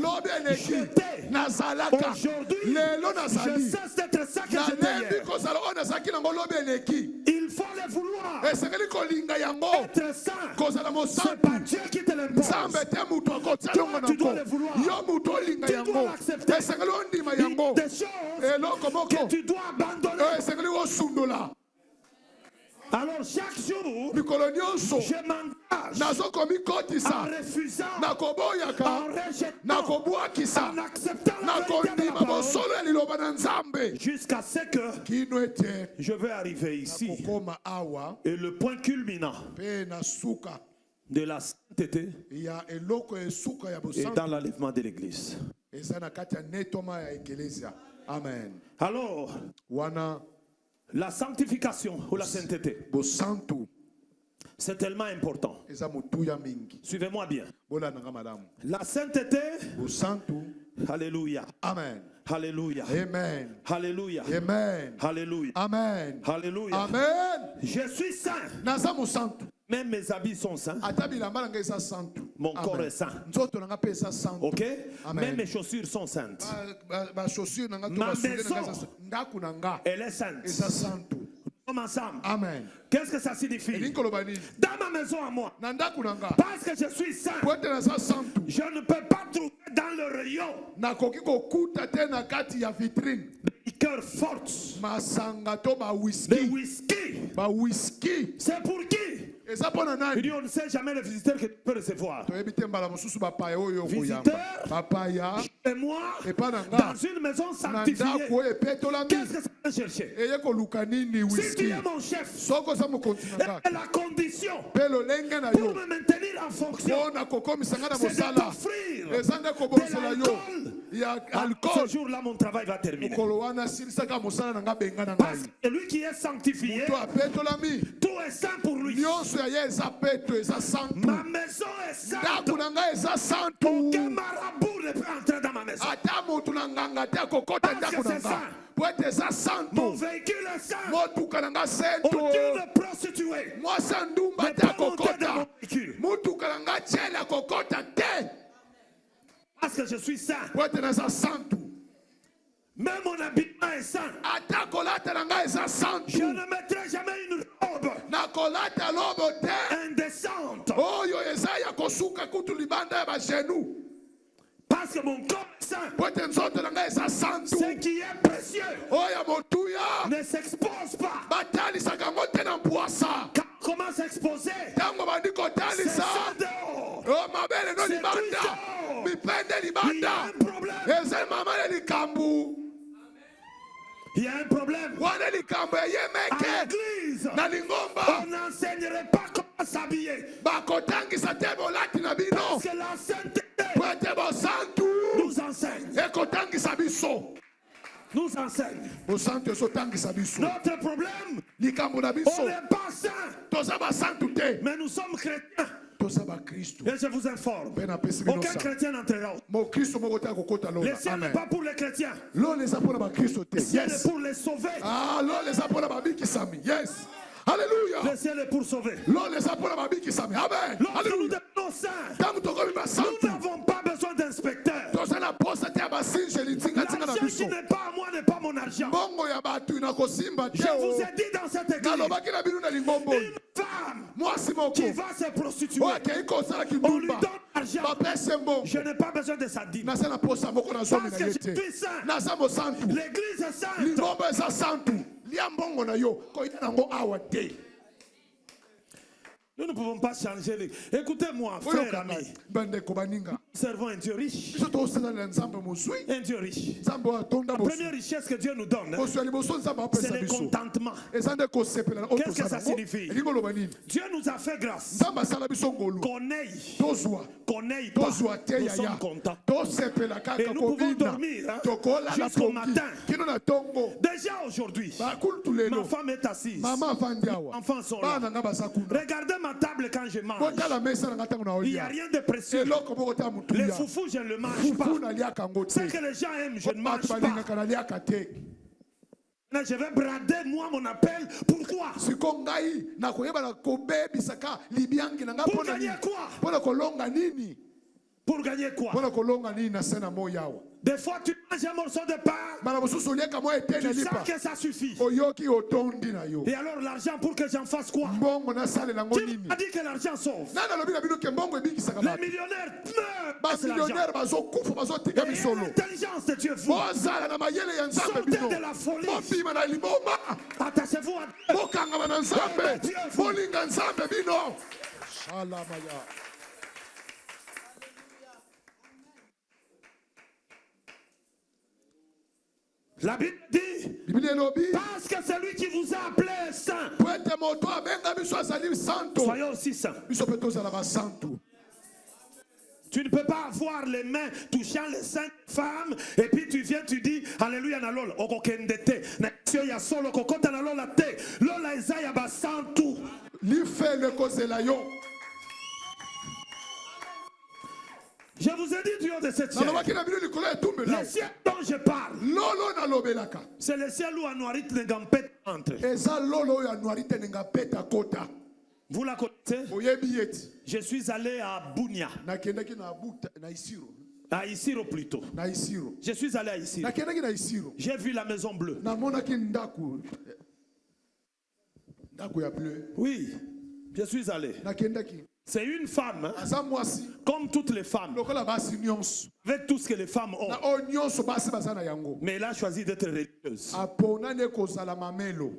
lobi eleki J'étais. nazalaka Aujourd'hui, lelo je nazali cesse d'être ça que j'étais nalembi hier. kozala oyo nazalaki nango lobi eleki Il faut le vouloir. esengeli kolinga yango Être saint, kozala c'est pas mosantu Dieu qui te l'impose. nzambe te moto akotia Toi, yango tu dois nango le vouloir. yo moto olinga Tu yango dois l'accepter. esengeli ondima Il y a yango des choses eloko que moko tu dois abandonner. oyo esengeli kosundola Alors chaque jour, mikolo nyonso je m'engage nazokomi en kotisa refusant, nakoboyaka en rejetant, nakobwakisa en acceptant la vérité de la nakondima parole, bosolo ya liloba na nzambe jusqu'à ce que kino ete je vais arriver ici. kokoma awa Et le point culminant mpe na suka de la sainteté ya eloko esuka ya est bosantu dans l'enlèvement de l'Église. eza na kati ya netoma ya ekelesia amen Alors, wana la sanctification ou la sainteté, bosantu c'est tellement important. eza motuya mingi Suivez-moi bien. bolananga malamu La sainteté, bosantu alléluia, amen alléluia, amen alléluia, amen alléluia, amen alléluia. amen Je suis saint. naza mosantu Même mes habits sont saints. ata bilamba na ngai eza santu Mon corps Amen. est saint. nzoto na ngai mpe eza santu Ok? Amen. Même mes chaussures sont saintes. bachaussure na nga to Ma basoulier na nga maison. ndako na nga Elle est sainte. eza santu Nous sommes ensemble. amen Qu'est-ce que ça signifie? elingi koloba nini Dans ma maison à moi, na ndako na nga parce que je suis saint, po ete naza santu je ne peux pas trouver dans le rayon nakoki kokuta te na kati ya vitrine des liqueurs fortes, masanga to des bawiski whisky. bawiski C'est pour qui? eza mpo na Il nani dit, on ne sait jamais le visiteur que tu peux recevoir. toyebi te mbala mosusu bapaya oyo Visiteur. koyamba bapaya Et moi, epa na nga dans une maison na sanctifiée, ndako oyo epetolami qu'est-ce que ça veut chercher? eye koluka nini Si tu wiski es mon chef, soko oza mokonzi na nga et la condition mpe lolenge na pour yo me maintenir en fonction, mpo na kokomisa nga na c'est de mosala t'offrir eza nde de kobongisela yo l'alcool. ya Ce alcool jour-là, mon travail va terminer. mokolo wana asilisaka mosala na nga benga na Parce ngai que lui qui est sanctifié, moto apetolami tout est saint pour lui. nyonso ya ye eza peto eza santu Ma maison est sainte. ndako na ngai eza santu Aucun marabout ne peut entrer dans ma maison. ata motu na nganga te akokota Parce ndako que na c'est nga saint. po ete eza Mon santu véhicule est saint. motuka na nga sento Aucune prostituée mwasi ya ndumba ne te peut monter dans mon akokota véhicule. motuka na nga tiele akokota te Parce que je suis saint. po ete naza santu Même mon habillement est saint. ata kolata na nga eza Je santu ne mettrai jamais une robe nakolata lobo te indécente. oyo eza ya kosuka kutu libanda ya bagenu Parce que mon corps est saint. po ete nzoto na ngai eza santu Ce qui est précieux oyo ya motuya ne s'expose pas. batalisaka yango te na mpwasa Quand on commence à exposer, ntango bandi c'est kotalisa ça dehors. o mabele no C'est libanda tout. mipende Il y a libanda un problème. eza mama ya likambu Il y a un problème. wana likambo À eyemeke l'église, na lingomba on n'enseignerait pas comment s'habiller. bakotangisa te bolati na bino Parce que la sainteté po ete bosantu nous enseigne. ekotangisa biso Nous enseigne. bosantu ezotangisa biso Notre problème, likambo na on biso n'est pas saints, toza basantu te mais nous sommes chrétiens. toza bakristu Et je vous informe, mpe napesi bino aucun sa chrétien n'entrera. mokristo moko te akokota Le lola ciel n'est amen pas pour les chrétiens. lolo eza mpona bakristo te Le ciel est yes pour les sauver. ah lolo eza mpona babikisami yes halleluya Le ciel est pour sauver. lolo eza mpona babikisami amen Lorsque nous halleluya devenons saints, ntango tokomi nous basantu n'avons pas besoin d'inspecteurs. toza na posa te ya basinjeli ntingatinga na L'argent biso qui n'est pas à moi n'est pas mon argent. mbongo ya bato na kosimba te Je vous o ai dit dans cette église, nalobaki na bino na lingombo une femme mwasi moko qui va se prostituer, oyo akei kosala on lui kindumba donne l'argent. bapese mbongo Je n'ai pas besoin de sa dîme. naza na posa moko nazomi Parce na que ye je te suis saint. naza mosantu L'église est sainte. lingombo eza santu lia mbongo na yo koyita nango awa te Nous ne pouvons pas changer les... Écoutez-moi, frère oyoka ami. ngai bandeko baninga Nous servons un Dieu riche. biso tokosalela nzambe mozwi Un Dieu riche. nzambe oyo atonda La première richesse que Dieu nous donne, hein, boswi ya liboso nzambe c'est apesa le biso contentement. eza nde kosepela na oyo Qu'est-ce que ça signifie? elingi oloba nini Dieu nous a fait grâce. nzambe asala biso ngolu Qu'on ait, tozwa qu'on n'aille pas. tozwa te Nous yaya sommes contents. tosepela Et kaka nous pouvons kobina dormir hein, tokolala jusqu'au pongi matin. kino na ntongo Déjà aujourd'hui, bakultu ma lelo femme est assise. mama afandi awa Enfants sont là. bana nga baza kuna Regardez ma table quand je mange. kotala mesa na nga ntango na Il n'y a olia rien de précieux. eloko moko te ya Les motuya foufous, je ne le mange fufu pas. naliaka yango Ce te que les gens aiment, je ne mange bato pas. balingaka naliaka te Mais je vais brader moi mon appel. Pourquoi? siko ngai nakoyeba na kobebisaka libiangi na nga Pour mpona gagner nini quoi? mpona kolonga nini Pour gagner quoi? mpona kolonga nini na se na moi yawa Des fois, tu manges un morceau de pain, bana mosusu oliaka mwa etene tu lipa sens que ça suffit. oyoki otondi na yo Et alors, l'argent, pour que j'en fasse quoi? mbongo nasalela yango Qui nini m'a dit que l'argent sauve? nani alobi na bino ke mbongo ebikisaka Les bato millionnaires meurent parce que l'argent. bamillionnaire bazokufa bazotika Et misolo l'intelligence de Dieu vous. bozala na mayele ya nzambe Sortez bino de la folie. bobima na liboma Attachez-vous à Dieu. bokangama na nzambe bolinga nzambe bino shalamaya La Bible dit, biblia elobi parce que celui qui vous a appelé est saint, po ete moto abenga biso azali santo soyons aussi saints. biso mpe tozala basantu Tu ne peux pas avoir les mains touchant les seins de femmes et puis tu viens, tu dis Alléluia na lol okokendete na sio ya solo kokota na lola te lola eza ya basantu. lifele kozela yo Je vous ai dit du haut de cette chaîne, nalobaki na bino likolo ya etumbela le ciel dont je parle, lolo nalobelaka c'est le ciel où Anuarit Negampet entre. eza lolo oyo anuari te ninga peta kota Vous la connaissez? oyebi eti Je suis allé à Bunia, nakendaki na buta na isiro à Isiro plutôt. na isiro Je suis allé à Isiro. nakendaki na isiro J'ai vu la maison bleue. namonaki ndako ya bleu Oui, je suis allé. nakendaki C'est une femme, hein, aza mwasi comme toutes les femmes, lokola basi nyonso avec tout ce que les femmes ont. na oyo nyonso basi baza na yango Mais elle a choisi d'être religieuse. aponani ekozala mamelo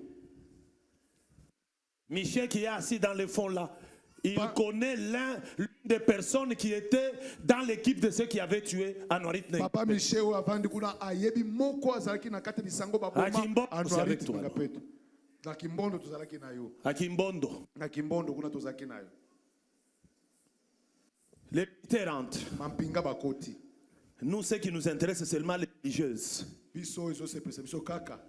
Michel qui est assis dans le fond là, il connaît l'une des personnes qui était dans l'équipe de ceux qui avaient tué Anuarit Negampet. papa michel oyo avandi kuna ayebi moko azalaki na kati ya lisango baboma Akimbondo, c'est avec toi, Anuarit Negampet. na kimbondo tozalaki na yo À Kimbondo. na kimbondo kuna tozalaki na yo Les militaires rentrent. mampinga bakoti Nous, ce qui nous intéresse, c'est seulement les religieuses. biso oyo ezosepelisa biso kaka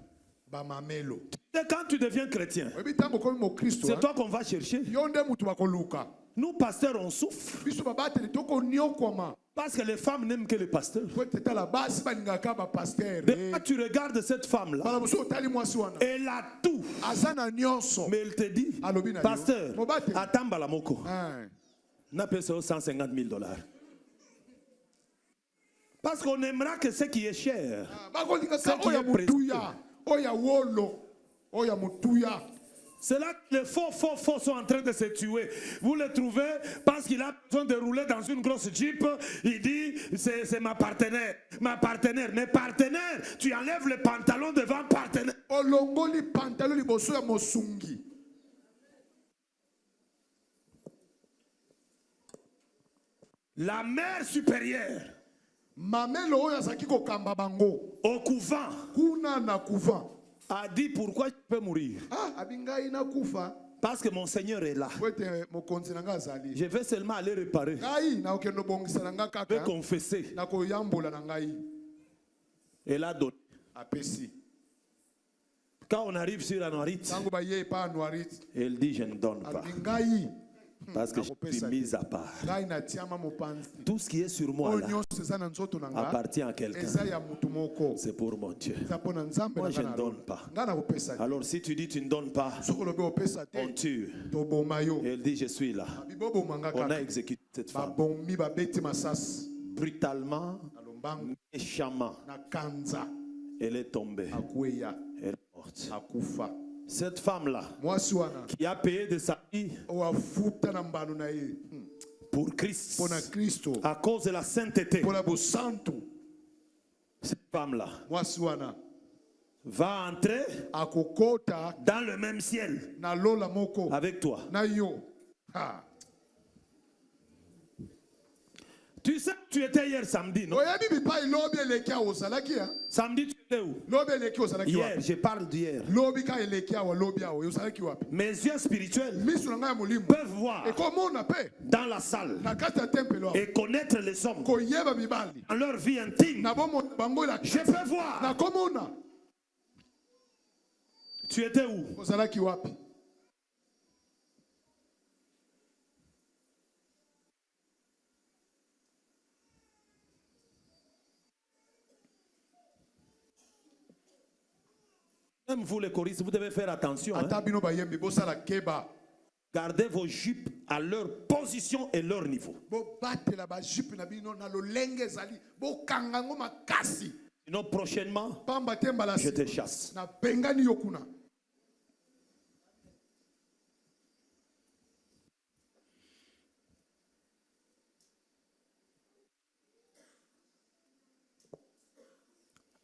bamamelo Et quand tu deviens chrétien, oyebi ntango okomi mokristo c'est toi qu'on va chercher. yo nde mutu bakoluka Nous, pasteurs, on souffre biso babateli tokoniokwama parce que les femmes n'aiment que les pasteurs. po ete tala basi balingaka bapaster Mais quand tu regardes cette femme-là, bala mosusu otali mwasi wana elle a tout. aza na nyonso Mais elle te dit, alobi na yo pasteur, mobateli attends Balamoko, Hein. n'a payé 150 000 $. Parce qu'on aimera que ce qui est cher. bakolingaka Ce qui oyo ya est précieux. motuya oyo ya wolo oyo ya motuya C'est là que les faux sont en train de se tuer. Vous le trouvez parce qu'il a besoin de rouler dans une grosse Jeep. Il dit, c'est ma partenaire. Ma partenaire. Mais partenaire, tu enlèves le pantalon devant partenaire. Olongoli pantalon liboso ya mosungi. La mère supérieure. Mamelo oyo azaki kokamba bango. Au couvent. Kuna na couvent. A dit pourquoi je peux mourir. Ah, abingai na kufa. Parce que mon Seigneur est là. Je vais seulement aller réparer. Je vais confesser. Elle a donné. Quand on arrive sur la Noirite, elle dit je ne donne pas. Parce que je suis mise à part. Tout ce qui est sur moi là appartient à quelqu'un. C'est pour mon Dieu. Moi je ne donne pas. Alors si tu dis tu ne donnes pas, on tue. Elle dit je suis là. On a exécuté cette femme. Brutalement, méchamment. Elle est tombée. Elle est morte. Cette femme-là, qui a payé de sa vie pour Christ, à cause de la sainteté, cette femme-là va entrer dans le même ciel avec toi. Tu sais, tu étais hier samedi, non? Samedi, tu étais où? Hier, je parle d'hier. Mes yeux spirituels peuvent voir dans la salle et connaître les hommes dans leur vie intime. Je peux voir. Tu étais où? Même vous les choristes, vous devez faire attention. Hein? Gardez vos jupes à leur position et leur niveau. Sinon prochainement, je te chasse.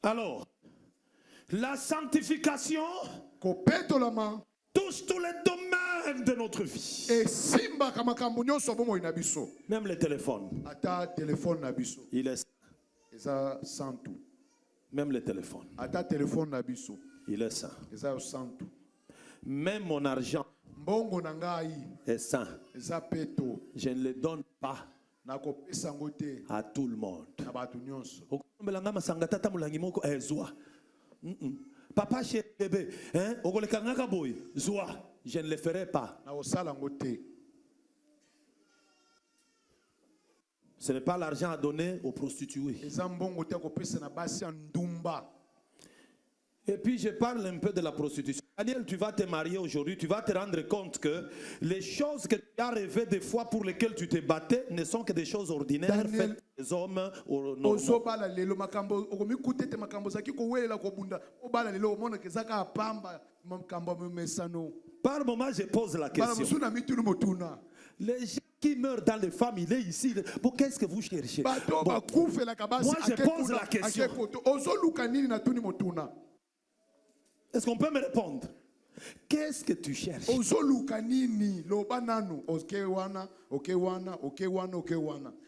Alors, la sanctification touche tous les domaines de notre vie. Même les téléphones. Il est saint. Même les téléphones. Il est saint. Même mon argent est saint. Je ne le donne pas à tout le monde. Papa chez bébé, hein? Je ne le ferai pas. Ce n'est pas l'argent à donner aux prostituées. Et puis je parle un peu de la prostitution. Daniel, tu vas te marier aujourd'hui, tu vas te rendre compte que les choses que tu as rêvé des fois pour lesquelles tu te battais ne sont que des choses ordinaires faites des hommes normaux. Par moment, je pose la question. Les gens qui meurent dans les familles ici, bon, qu'est-ce que vous cherchez? Bon, moi, je pose la question. Est-ce qu'on peut me répondre? Qu'est-ce que tu cherches?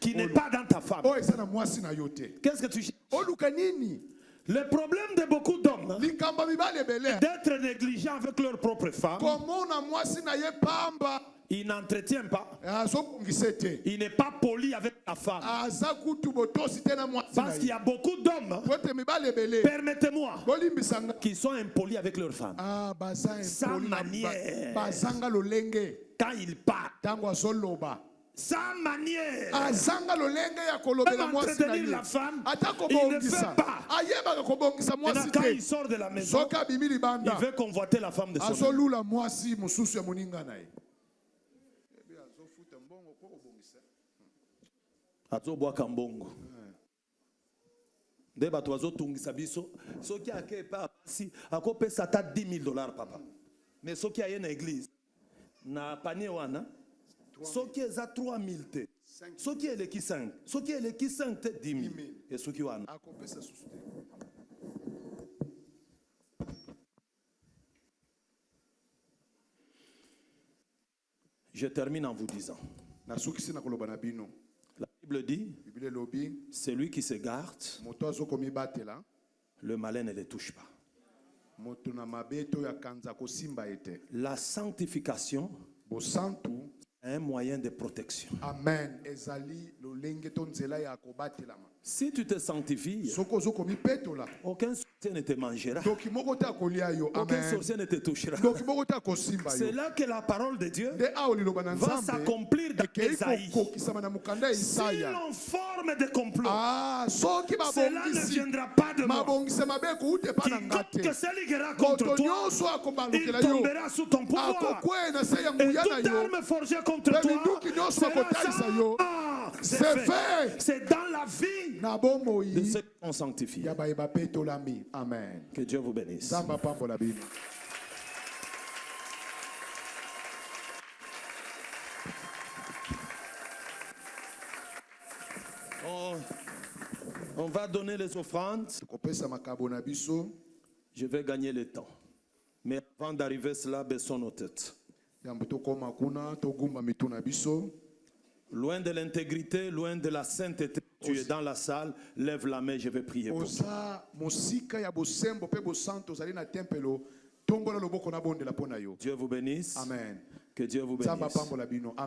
Qui n'est pas dans ta femme. Qu'est-ce que tu cherches? Le problème de beaucoup d'hommes, d'être négligents avec leur propre femme. Il n'entretient pas. Il n'est pas poli avec la femme. Parce qu'il y a beaucoup d'hommes, permettez-moi, qui sont impolis avec leur femme. Sans manière. Quand ils partent. Sans manière. Même entretenir la femme, il ne fait pas. Et quand il sort de la maison, il veut convoiter la femme de son ami. Azobwaka mbongo nde bato bazotungisa biso soki ake pa basi akopesa ata $10,000 papa Mais ce qui a une église, na panier wana, ce qui est à 3000 te, ce qui est les 5, ce qui est les 5 te 10 000, et ce qui wana. Je termine en vous disant, la Bible dit, celui qui se garde, le malin ne les touche pas. La sanctification est un moyen de protection. Amen. Si tu te sanctifies, aucun sorcier ne te mangera. Aucun sorcier ne te touchera. C'est là que la parole de Dieu va s'accomplir dans Ésaïe. Si l'on forme des complots, cela ne viendra pas de moi. Quiconque que s'éliguera contre toi, il tombera sous ton pouvoir. Et toute arme forgée contre toi sera c'est fait. C'est dans la vie de ceux qui sont sanctifiés. Amen. Que Dieu vous bénisse. On va donner les offrandes. Je vais gagner le temps. Mais avant d'arriver cela, baissons nos têtes. Loin de l'intégrité, loin de la sainteté, tu es dans la salle, lève la main, je vais prier pour toi. Dieu vous bénisse. Amen. Que Dieu vous bénisse.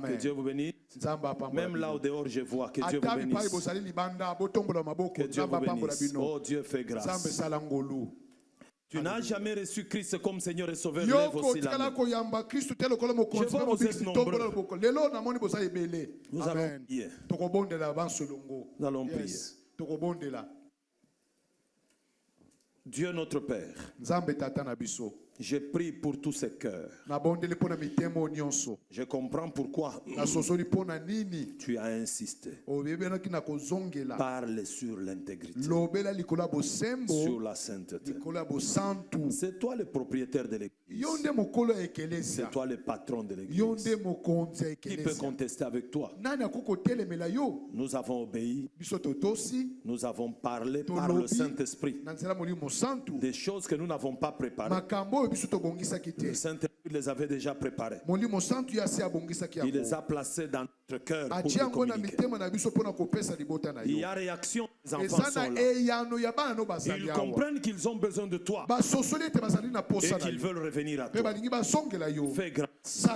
Que Dieu vous bénisse. Même là au dehors, je vois. Que Dieu vous bénisse. Que Dieu vous bénisse. Oh Dieu, fais grâce. Tu n'as jamais reçu Christ comme Seigneur et Sauveur. Lève aussi la main. Je vois vous êtes nombreux. Nous allons prier. Nous allons prier. Dieu notre Père, je prie pour tous ces cœurs. Je comprends pourquoi tu as insisté. Parle sur l'intégrité, sur la sainteté. C'est toi le propriétaire de l'église. C'est toi le patron de l'église. Qui peut contester avec toi? Nous avons obéi. Nous avons parlé par le Saint-Esprit des choses que nous n'avons pas préparées. Le Saint-Esprit les avait déjà préparées. Il les a placées dans notre cœur pour les communiquer. Il y a réaction, les enfants sont là. Ils comprennent qu'ils ont besoin de toi et qu'ils veulent revenir à toi. Fais grâce.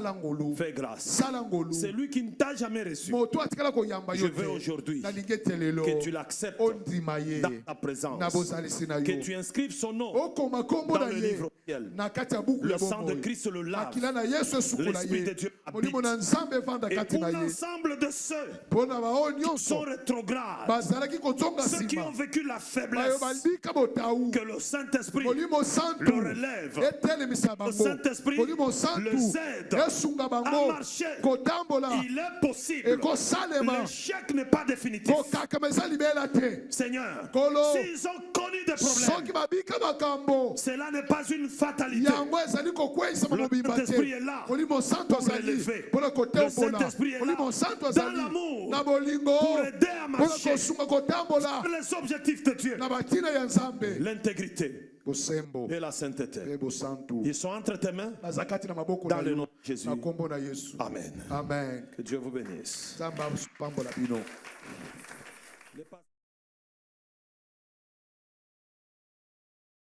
Fais grâce. C'est lui qui ne t'a jamais reçu. Je veux aujourd'hui que tu l'acceptes dans ta présence, que tu inscrives son nom dans le livre au ciel. Le sang de Christ le lave. L'Esprit de Dieu habite. Et pour l'ensemble de ceux qui sont rétrogrades, ceux qui ont vécu la faiblesse, que le Saint-Esprit le relève. Le Saint-Esprit les aide à marcher. Il est possible. L'échec n'est pas définitif. Seigneur, s'ils ont connu des problèmes, cela n'est pas une fatalité. Le Saint-Esprit est là pour l'élever. Le Saint-Esprit est là dans l'amour pour aider à marcher sur les objectifs de Dieu. L'intégrité et la sainteté. Ils sont entre tes mains dans le nom de Jésus. Amen. Amen. Que Dieu vous bénisse.